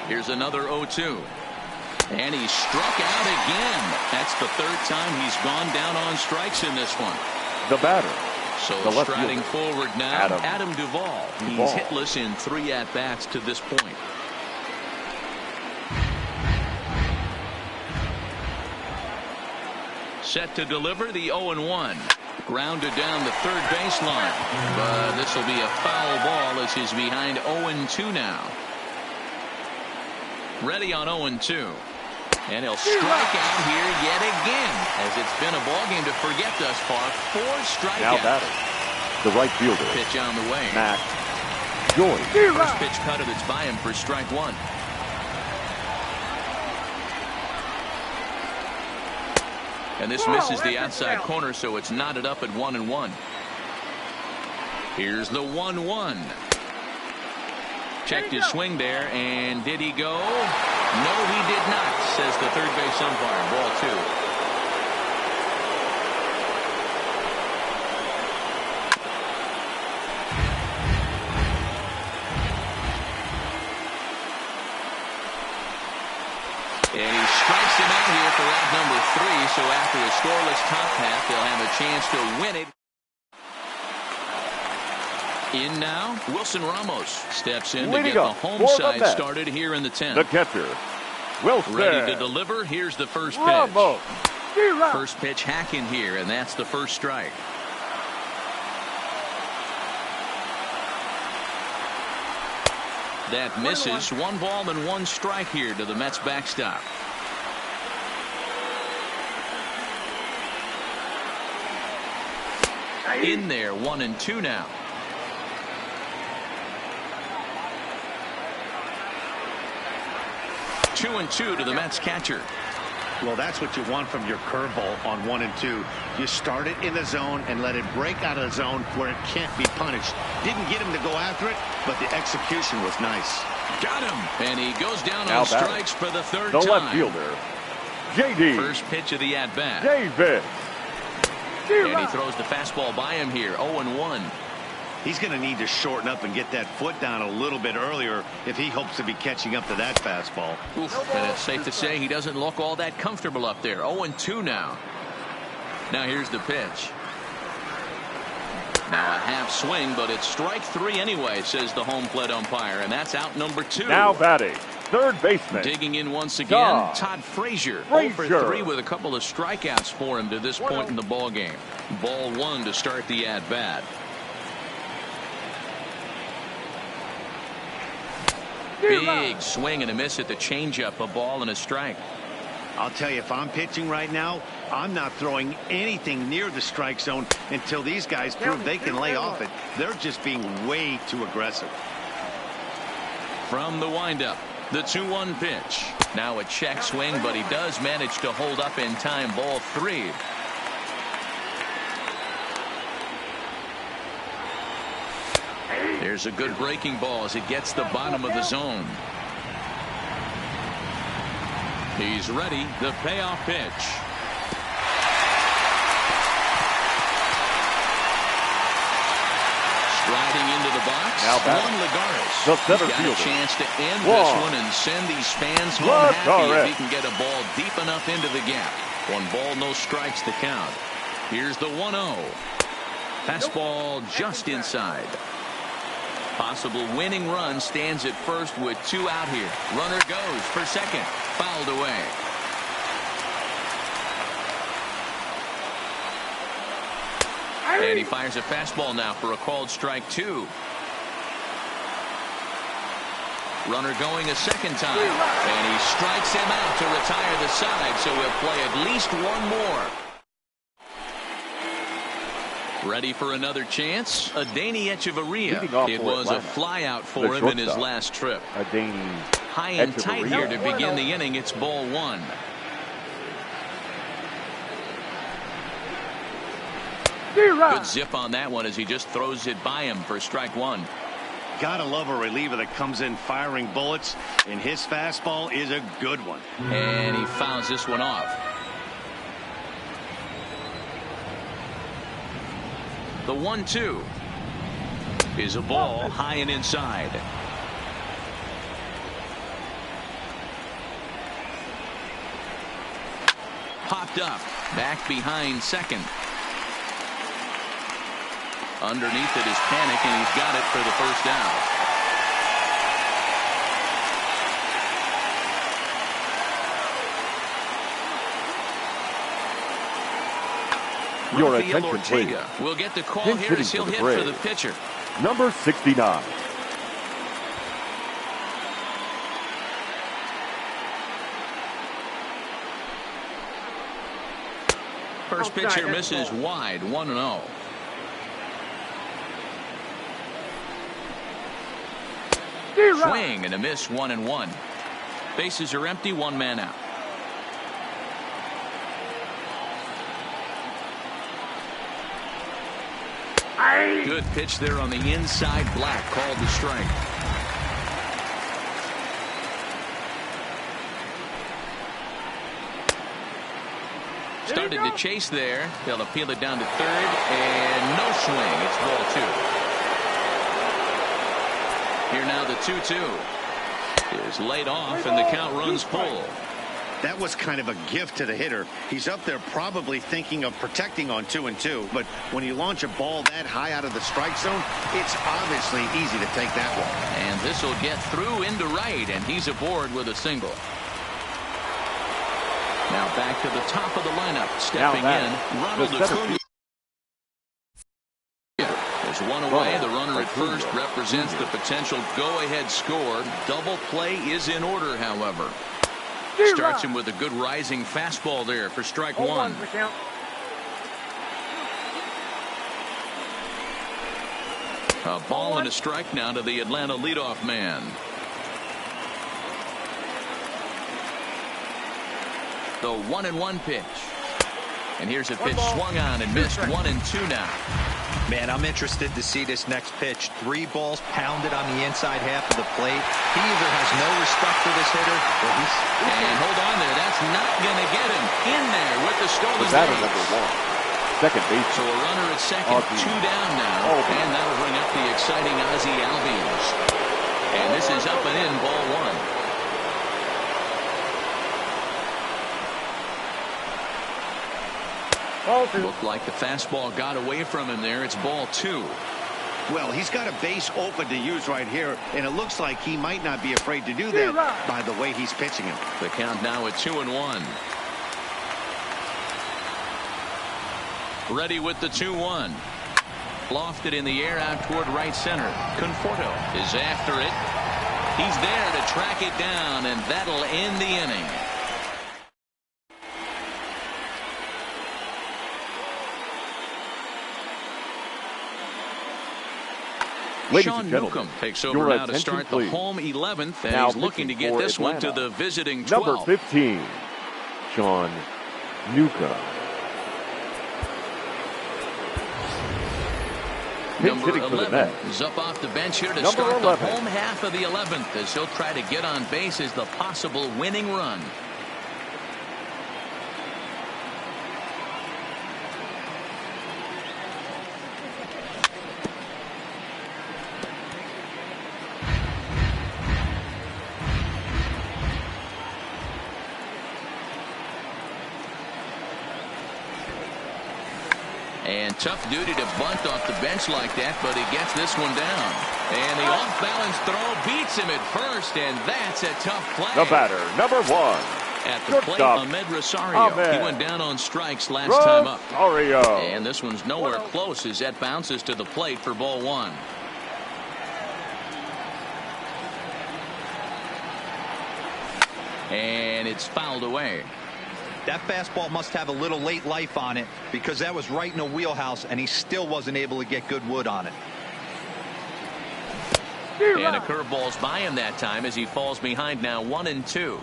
Here's another 0-2. And he struck out again. That's the 3rd time he's gone down on strikes in this one. The batter. So striding forward now, Adam Duvall. He's hitless in 3 at-bats to this point. Set to deliver the 0-1. Grounded down the 3rd baseline. But this will be a foul ball as he's behind 0-2 now. Ready on 0-2. And he'll strike out here yet again, as it's been a ball game to forget thus far. 4 strikeouts. Now batter, the right fielder. Pitch on the way. Matt Joyce. First pitch cutter that's by him for strike 1. And this misses the outside corner, so it's knotted up at 1-1. Here's the 1-1. Checked his swing there, and did he go? No, he did not, says the 3rd base umpire. Ball 2. And he strikes him out here for out number 3, so after a scoreless top half, they'll have a chance to win it. In now, Wilson Ramos steps in to get the home side started here in the 10th. The catcher, Wilson. Ready to deliver. Here's the first pitch. First pitch hacking here, and that's the first strike. That misses. 1 ball and 1 strike here to the Mets backstop. In there, 1-2 now. Two and two to the Mets catcher. Well, that's what you want from your curveball on 1 and 2. You start it in the zone and let it break out of the zone where it can't be punished. Didn't get him to go after it, but the execution was nice. Got him. And he goes down on strikes for the 3rd time. The left fielder, J.D. First pitch of the at-bat. Davis. And he throws the fastball by him here. 0-1. He's going to need to shorten up and get that foot down a little bit earlier if he hopes to be catching up to that fastball. Oof, and it's safe to say he doesn't look all that comfortable up there. 0-2 now. Now here's the pitch. Now a half swing, but it's strike 3 anyway, says the home plate umpire, and that's out number 2. Now batting, third baseman. Digging in once again, Todd Frazier. 0 for 3 with a couple of strikeouts for him to this point in the ball game. Ball 1 to start the at-bat. Big swing and a miss at the changeup, a ball and a strike. I'll tell you, if I'm pitching right now, I'm not throwing anything near the strike zone until these guys prove they can lay off it. They're just being way too aggressive. From the windup, the 2-1 pitch. Now a check swing, but he does manage to hold up in time. Ball 3. There's a good breaking ball as it gets the bottom of the zone. He's ready. The payoff pitch. Striding into the box. Now Juan Lagares. The center He's got fielder. a chance to end this one and send these fans home happy if he can get a ball deep enough into the gap. 1 ball, no strikes to count. Here's the 1-0. Fastball just inside. Possible winning run stands at first with 2 out here. Runner goes for second. Fouled away. And he fires a fastball now for a called strike 2. Runner going a second time. And he strikes him out to retire the side, so he'll play at least 1 more. Ready for another chance? Adeiny Echeverria. It was a flyout for him in his last trip. High and tight here to begin the inning. It's ball 1. Good zip on that one as he just throws it by him for strike 1. Gotta love a reliever that comes in firing bullets, and his fastball is a good one. And he fouls this one off. The 1-2 is a ball high and inside. Popped up. Back behind second. Underneath it is Panic, and he's got it for the first down. Your attention, please. Will get the call here as he'll hit for the pitcher. Number 69. First pitch here misses wide. 1-0. Swing and a miss. 1-1. Bases are empty. 1 man out. Good pitch there on the inside. Black called the strike. Started to chase there. They'll appeal it down to third, and no swing. It's ball 2. Here now the 2-2 is laid off, and the count runs full. That was kind of a gift to the hitter. He's up there probably thinking of protecting on 2-2, but when you launch a ball that high out of the strike zone, it's obviously easy to take that one. And this will get through into right, and he's aboard with a single. Now back to the top of the lineup. Stepping in, Ronald Acuna. There's one away. The runner at first represents the potential go-ahead score. Double play is in order, however. Starts him with a good rising fastball there for strike one. A ball and a strike now to the Atlanta leadoff man. The 1-1 pitch. And here's a pitch swung on and missed. 1-2 now. Man, I'm interested to see this next pitch. 3 balls pounded on the inside half of the plate. He either has no respect for this hitter or he's... And hold on there. That's not going to get him in there with the stolen base. Second base. So a runner at second, 2 down now. And that'll bring up the exciting Ozzie Albies. And this is up and in, ball 1. Looked like the fastball got away from him there. It's ball 2. Well, he's got a base open to use right here, and it looks like he might not be afraid to do that by the way he's pitching him. The count now at 2-1. Ready with the 2-1. Lofted in the air out toward right center. Conforto is after it. He's there to track it down, and that'll end the inning. Sean Newcomb takes over now to start the home 11th, and he's looking to get this one to the visiting 12th. Number 15, Sean Newcomb. Number 11 is up off the bench here to start the home half of the 11th as he'll try to get on base as the possible winning run. And tough duty to bunt off the bench like that, but he gets this one down. And the off-balance throw beats him at first, and that's a tough play. The batter, number 1. At the plate, Ahmed Rosario. He went down on strikes last time up. And this one's nowhere close as that bounces to the plate for ball 1. And it's fouled away. That fastball must have a little late life on it because that was right in the wheelhouse and he still wasn't able to get good wood on it. And a curveball's by him that time as he falls behind now 1-2.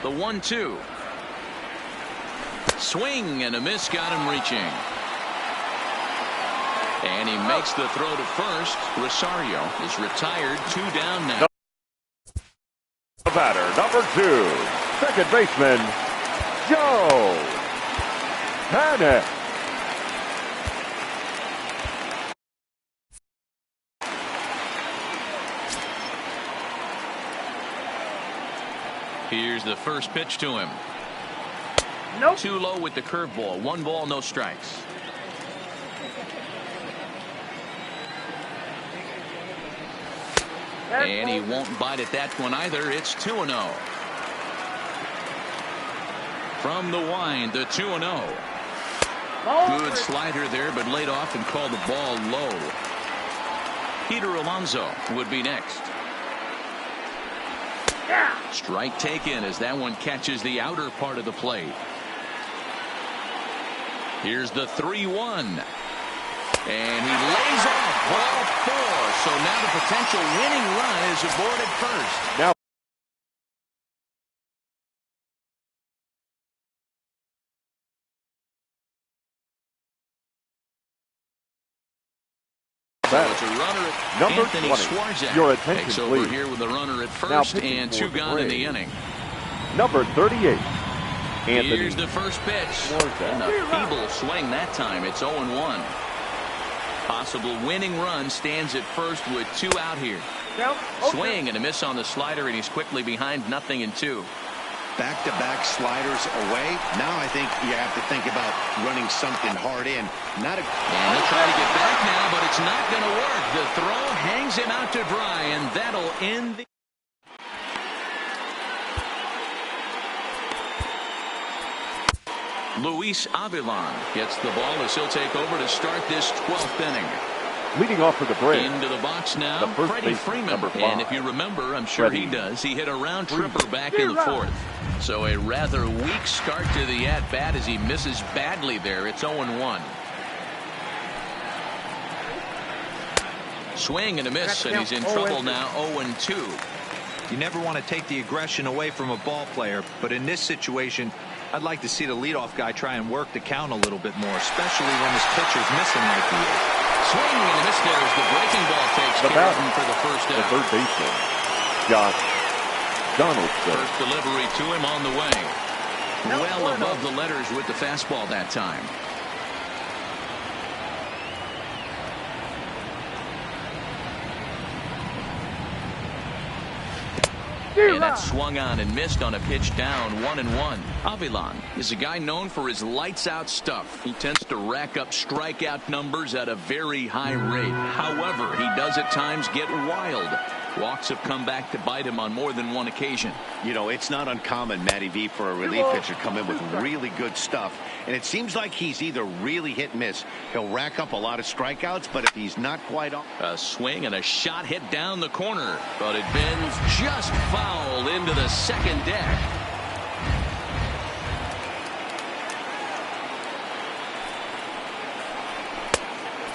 The 1-2. Swing and a miss got him reaching. And he makes the throw to first. Rosario is retired. 2 down now. The batter, number 2, second baseman, Joe Panik. Here's the first pitch to him. Too low with the curveball. 1 ball, no strikes. And he won't bite at that one either. It's 2-0. From the wind, the 2-0. Good slider there, but laid off and called the ball low. Peter Alonso would be next. Strike taken as that one catches the outer part of the plate. Here's the 3-1. And he lays off ball 4. So now the potential winning run is aboard at first. Now so it's a runner at number Anthony 20. Swarzak. Your attention, takes over please. here with a runner at first and 2 gone in the inning. Number 38. Anthony. Here's the first pitch. And a feeble swing that time. It's 0-1. Possible winning run stands at first with 2 out here. Swing and a miss on the slider, and he's quickly behind 0-2. back-to-back sliders away. Now I think you have to think about running something hard in. And he'll try to get back now, but it's not going to work. The throw hangs him out to dry, and that'll end the... Luis Avilan gets the ball as he'll take over to start this 12th inning. Leading off for the Braves. Into the box now, Freddie Freeman. And if you remember, I'm sure he does, he hit a round tripper back in the 4th. So a rather weak start to the at-bat as he misses badly there. It's 0-1. Swing and a miss, and he's in trouble now, 0-2. You never want to take the aggression away from a ball player, but in this situation, I'd like to see the leadoff guy try and work the count a little bit more, especially when his pitcher's missing like he is. Swing and a miss there as the breaking ball takes care of him for the first out. The third baseman, Josh Donaldson. First delivery to him on the way. Well above the letters with the fastball that time. And that swung on and missed on a pitch down, 1-1. Avilan is a guy known for his lights-out stuff. He tends to rack up strikeout numbers at a very high rate. However, he does at times get wild. Walks have come back to bite him on more than one occasion. You know, it's not uncommon, Matty V, for a relief pitcher to come in with really good stuff. And it seems like he's either really hit and miss. He'll rack up a lot of strikeouts, but if he's not quite on. A swing and a shot hit down the corner, but it bends just foul into the second deck.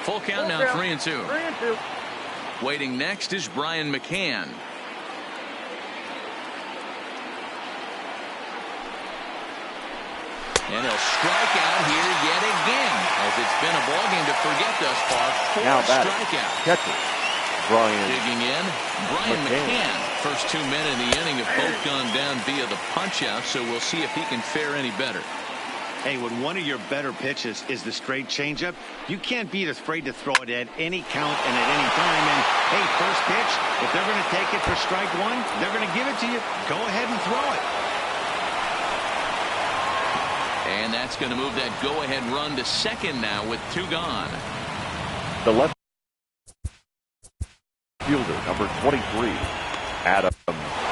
Full count now, 3-2. Waiting next is Brian McCann. And he'll strike out here yet again, as it's been a ballgame to forget thus far. 4 strikeouts. Catcher Brian digging in. Brian McCann. First 2 men in the inning have both gone down via the punch-out, so we'll see if he can fare any better. Hey, when one of your better pitches is the straight changeup, you can't be afraid to throw it at any count and at any time. And, hey, first pitch, if they're going to take it for strike one, they're going to give it to you. Go ahead and throw it. And that's going to move that go-ahead run to second now with 2 gone. The left fielder, number 23, Adam.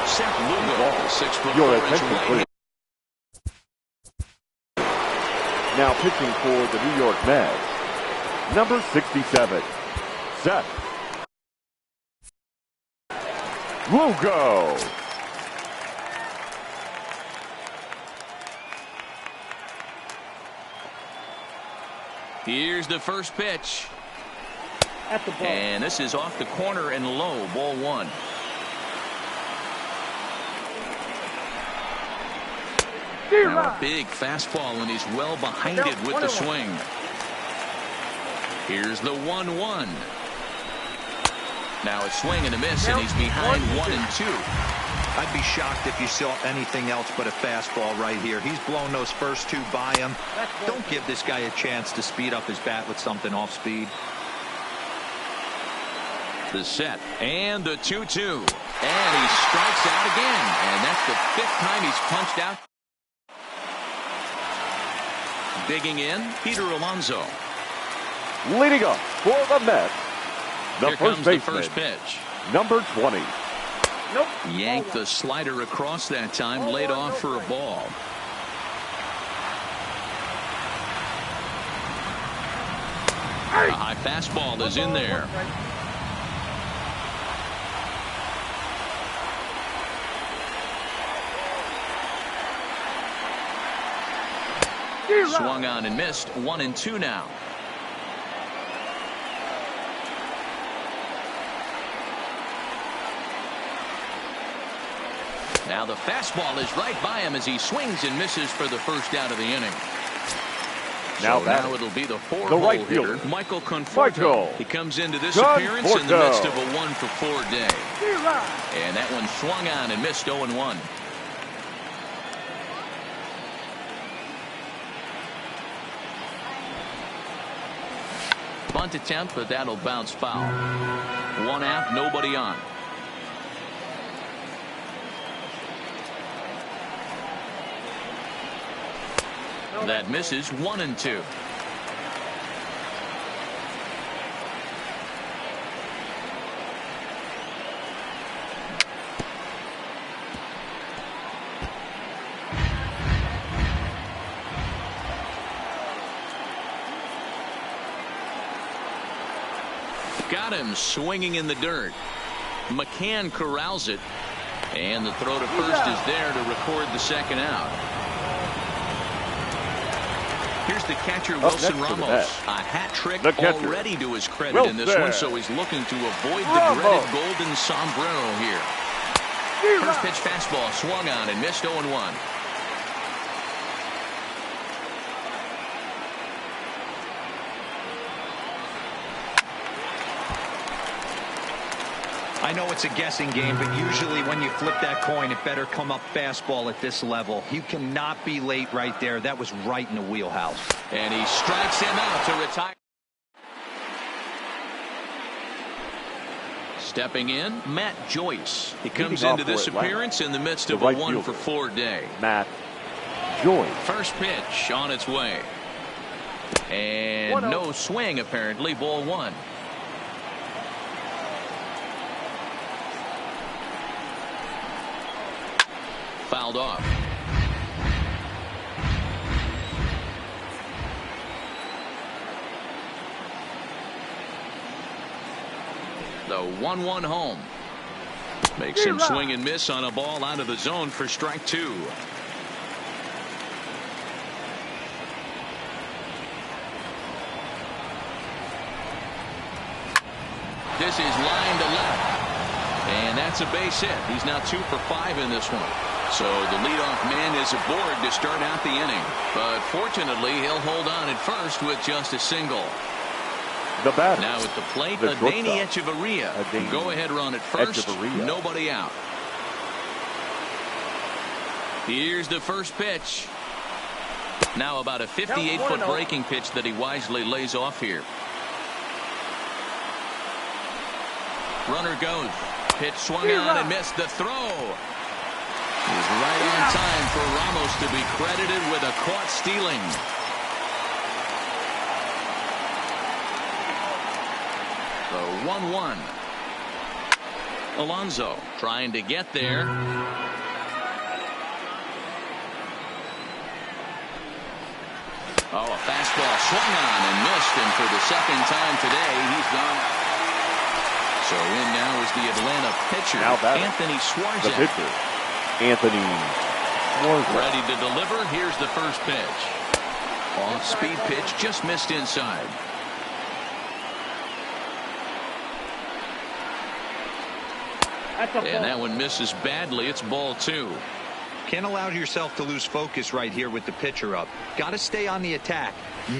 Seth Lugo, 6'4" Your attention, please. Now pitching for the New York Mets, number 67, Seth Lugo. Here's the first pitch. At the ball. And this is off the corner and low, ball 1. Now a big fastball, and he's well behind it with the swing. Here's the 1-1. Now a swing and a miss, and he's behind 1-2. I'd be shocked if you saw anything else but a fastball right here. He's blown those first 2 by him. Don't give this guy a chance to speed up his bat with something off speed. The set and the 2-2. And he strikes out again. And that's the 5th time he's punched out. Digging in, Peter Alonso. Leading up for the Mets, Here comes the first pitch. number 20. Nope. Yanked the slider across that time, laid off for a ball. A high fastball is in there. Swung on and missed. 1-2 now. Now the fastball is right by him as he swings and misses for the first out of the inning. Now it'll be the 4-hole right hitter, fielder, Michael Conforto. He comes into this appearance in the midst of a 1-for-4 day. And that one swung on and missed 0-1. Bunt attempt, but that'll bounce foul. 1 out, nobody on. That misses 1-2. Got him swinging in the dirt. McCann corrals it. And the throw to first is there to record the second out. Here's the catcher, Wilson Ramos. A hat trick already to his credit in this one, so he's looking to avoid the dreaded golden sombrero here. First pitch fastball swung on and missed 0-1. I know it's a guessing game, but usually when you flip that coin, it better come up fastball at this level. You cannot be late right there. That was right in the wheelhouse. And he strikes him out to retire. Stepping in, Matt Joyce. He comes into this appearance in the midst of a 1-for-4 day. Matt Joyce. First pitch on its way. And no swing, apparently. Ball one. Fouled off. The 1-1 home. Makes him swing and miss on a ball out of the zone for strike two. This is line to left. And that's a base hit. He's now 2 for 5 in this one. So the leadoff man is aboard to start out the inning. But fortunately, he'll hold on at first with just a single. The batter. Now at the plate, Adeiny Echeverria. Go-ahead run at first. Nobody out. Here's the first pitch. Now about a 58-foot breaking pitch that he wisely lays off here. Runner goes. Pitch swung on and missed. The throw is right on time for Ramos to be credited with a caught stealing. The 1-1. Alonso trying to get there. Oh, a fastball swung on and missed, and for the second time today, he's gone. So in now is the Atlanta pitcher, Anthony Schwarzenegger. The pitcher, Anthony Schwarzenegger. Ready to deliver. Here's the first pitch. Off-speed pitch, just missed inside. And that one misses badly. It's ball two. Can't allow yourself to lose focus right here with the pitcher up. Got to stay on the attack.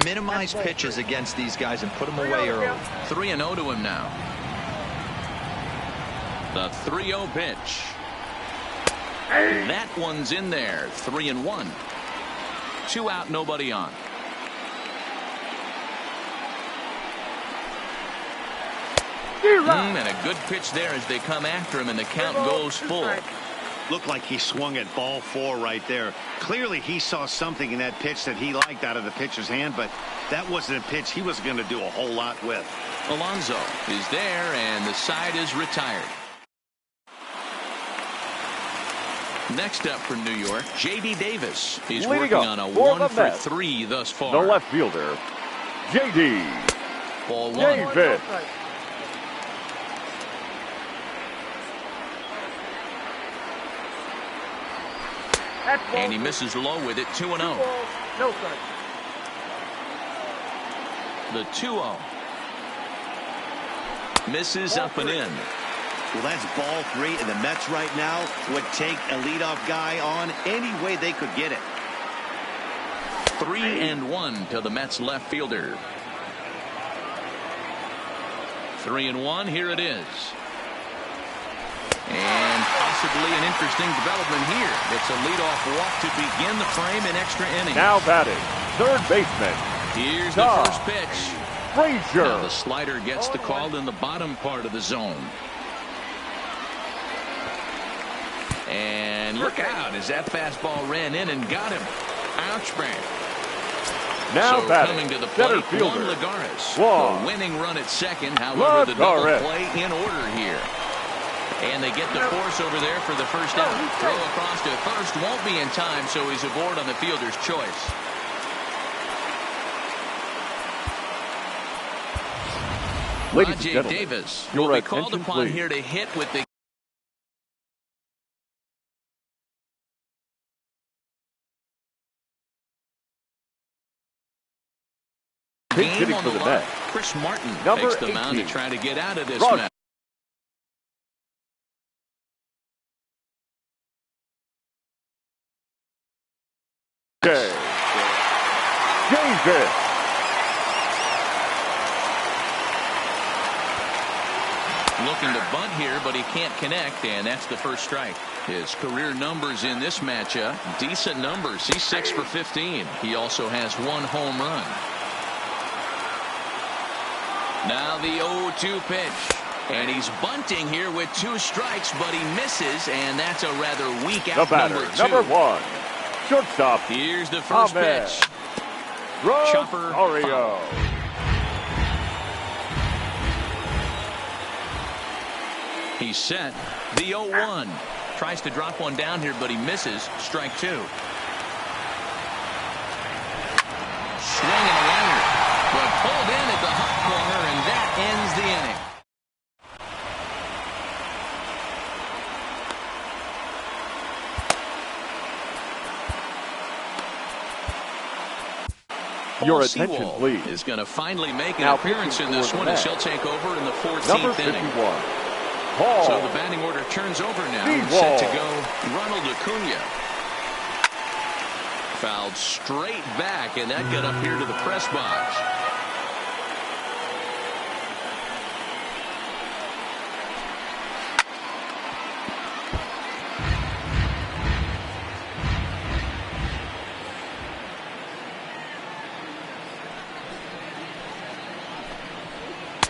Minimize pitches against these guys and put them away early. 3-0 to him now. The 3-0 pitch. That one's in there. 3-1. 2 out, nobody on. And a good pitch there as they come after him, and the count goes full. Looked like he swung at ball 4 right there. Clearly he saw something in that pitch that he liked out of the pitcher's hand, but that wasn't a pitch he was going to do a whole lot with. Alonso is there, and the side is retired. Next up for New York, J.D. Davis. He's working on a 1-for-3 thus far. The left fielder, J.D. Ball 1. Davis. And he misses low with it. 2-0. No, sir. The 2-0. Misses up and in. Well, that's ball 3, and the Mets right now would take a leadoff guy on any way they could get it. 3-1 to the Mets left fielder. 3-1. Here it is. And possibly an interesting development here. It's a leadoff walk to begin the frame in extra innings. Now batting, third baseman. Here's the first pitch. Frazier. Now the slider gets the call in the bottom part of the zone. And look out as that fastball ran in and got him. Ouch, man. Now so batting, coming to the center plate, fielder, Juan Lagares. Juan The winning run at second. However, the double Lagares. play in order here. And they get the force over there for the first down. Throw across to first. Won't be in time, so he's aboard on the fielder's choice. Ladies and Rajay gentlemen, Davis your will be called attention, upon please. here to hit with the Pinch game hitting on for the the line. Mets. Chris Martin Number takes the mound to 18. try to get out of this Roger. match. Davis. Looking to bunt here, but he can't connect, and that's the first strike. His career numbers in this matchup, decent numbers. He's 6 for 15. He also has 1 home run. Now the 0-2 pitch. And he's bunting here with 2 strikes, but he misses, and that's a rather weak The out batter, number 2. number 1. Shortstop, Here's the first Ahmed pitch. Chopper Rosario. He's set. The 0-1. Tries to drop one down here, but he misses. Strike 2. Swing and a liner. But pulled in at the hot corner, and that ends the inning. Your Paul attention, Sewald please. is going to finally make an Now appearance in pitching this for the one as Mets. he'll take over in the 14th Number 51. inning. Paul. So the batting order turns over now. Sewald. Set to go Ronald Acuna. Fouled straight back, and that got up here to the press box.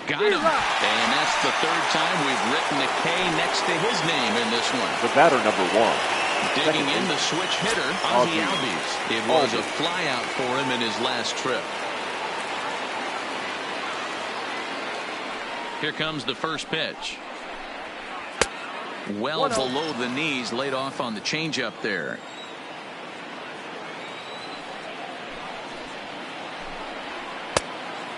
Got him. And that's the 3rd time we've written a K next to his name in this one. The batter, number 1. Digging in the switch hitter, Ozzie Albies. It was a flyout for him in his last trip. Here comes the first pitch. Well below the knees, laid off on the changeup there.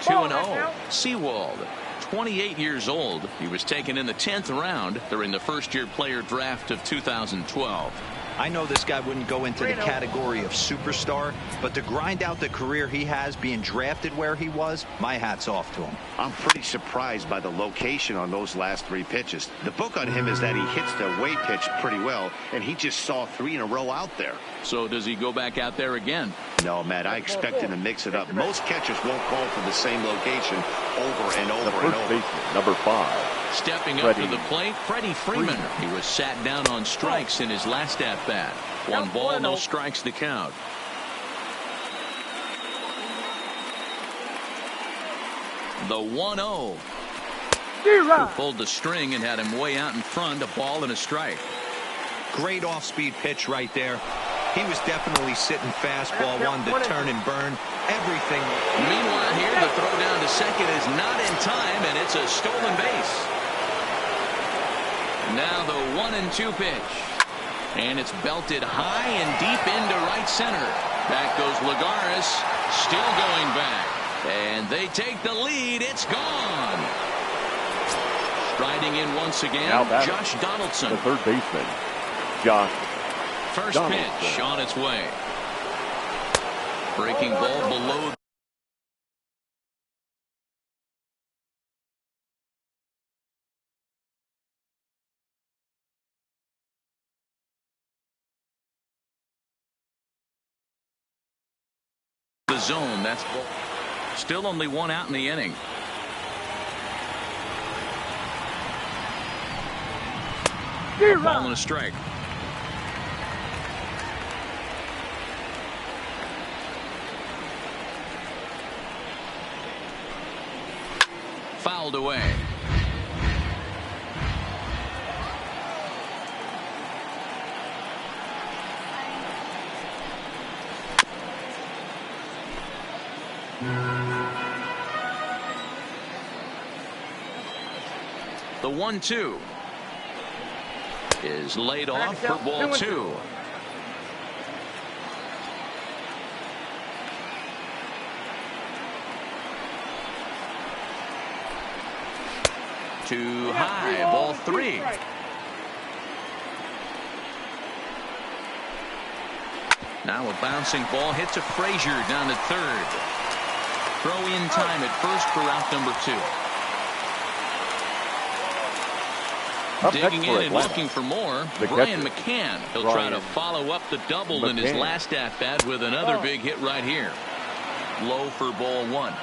Ball, 2-0. Sewald, 28 years old. He was taken in the 10th round during the first-year player draft of 2012. I know this guy wouldn't go into the category of superstar, but to grind out the career he has being drafted where he was, my hat's off to him. I'm pretty surprised by the location on those last 3 pitches. The book on him is that he hits the away pitch pretty well, and he just saw 3 in a row out there. So does he go back out there again? No, Matt, I expect him to mix it up. Most catchers won't call for the same location over and The over and first over. baseman, number 5. Stepping up to Freddie the plate, Freddie Freeman. He was sat down on strikes in his last at-bat. 1 ball, no strikes to count. The 1-0. Who pulled the string and had him way out in front, a ball and a strike. Great off-speed pitch right there. He was definitely sitting fastball, one to turn and burn. Everything. Meanwhile here, the throw down to second is not in time, and it's a stolen base. Now the 1-2 pitch. And it's belted high and deep into right center. Back goes Lagares, still going back. And they take the lead. It's gone. Striding in once again, Josh Donaldson. The 3rd baseman, Josh First Donaldson. pitch on its way. Breaking ball below. The zone. That's still only 1 out in the inning. Ball and a strike. Fouled away. The 1-2 is laid off for ball 2. Too high, ball 3. Now a bouncing ball hits a Frazier down at third. Throw in time at first for out number 2. Digging in and looking for more, Brian McCann. He'll try to follow up the double in his last at-bat with another big hit right here. Low for ball 1.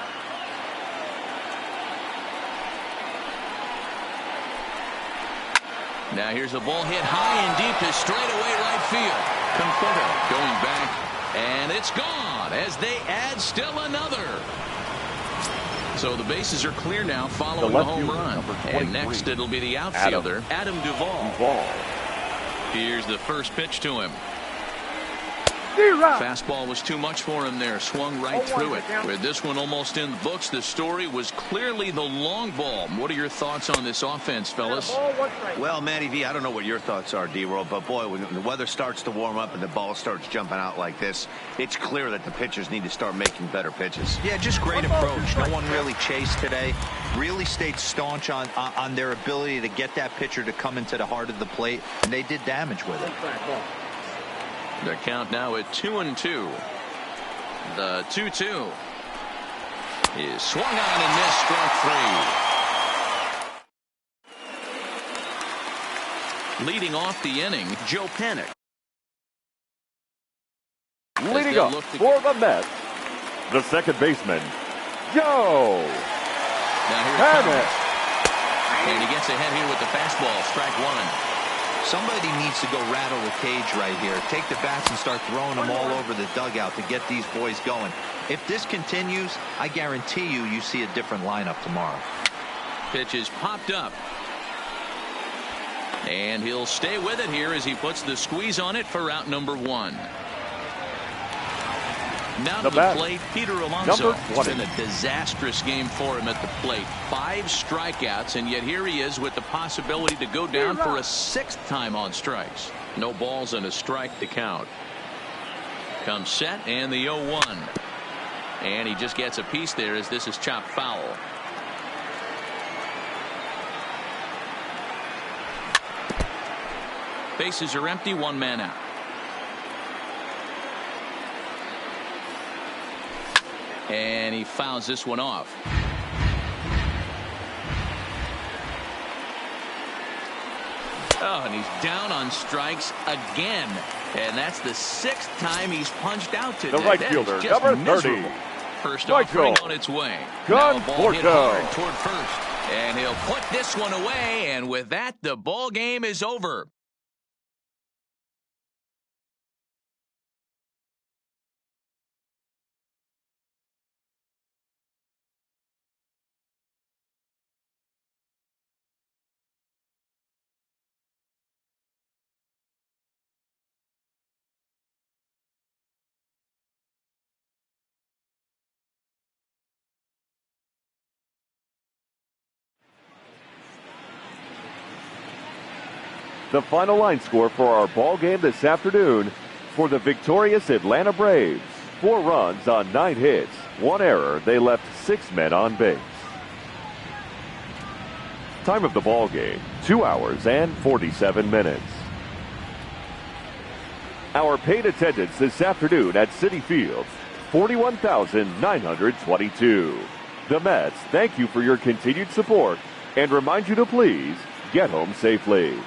Now here's a ball hit high and deep to straightaway right field. Conforto going back, and it's gone as they add still another. So the bases are clear now following the home run. And next it'll be the outfielder, Adam Duvall. Here's the first pitch to him. Fastball was too much for him there. Swung right through it. With this one almost in the books, the story was clearly the long ball. What are your thoughts on this offense, fellas? Well, Matty V, I don't know what your thoughts are, D-Roll, but boy, when the weather starts to warm up and the ball starts jumping out like this, it's clear that the pitchers need to start making better pitches. Yeah, just great approach. No one really chased today. Really stayed staunch on their ability to get that pitcher to come into the heart of the plate, and they did damage with it. The count now at 2-2. The 2-2 is swung on and missed, strike 3. Leading off the inning, Joe Panik. Leading up for the Mets, the second baseman, Joe Panik. And he gets ahead here with the fastball, strike 1. Somebody needs to go rattle the cage right here. Take the bats and start throwing them all over the dugout to get these boys going. If this continues, I guarantee you see a different lineup tomorrow. Pitch is popped up. And he'll stay with it here as he puts the squeeze on it for out number 1. Now to the plate, Peter Alonso. It's been a disastrous game for him at the plate. 5 strikeouts, and yet here he is with the possibility to go down for a 6th time on strikes. No balls and a strike to count. Comes set and the 0-1. And he just gets a piece there as this is chopped foul. Bases are empty, 1 man out. And he fouls this one off. Oh, and he's down on strikes again. And that's the 6th time he's punched out today. The right fielder, number 30. First offering on its way. Now a ball hit hard toward first. And he'll put this one away. And with that, the ball game is over. The final line score for our ball game this afternoon for the victorious Atlanta Braves. 4 runs on 9 hits, 1 error. They left 6 men on base. Time of the ball game, 2 hours and 47 minutes. Our paid attendance this afternoon at Citi Field, 41,922. The Mets thank you for your continued support and remind you to please get home safely.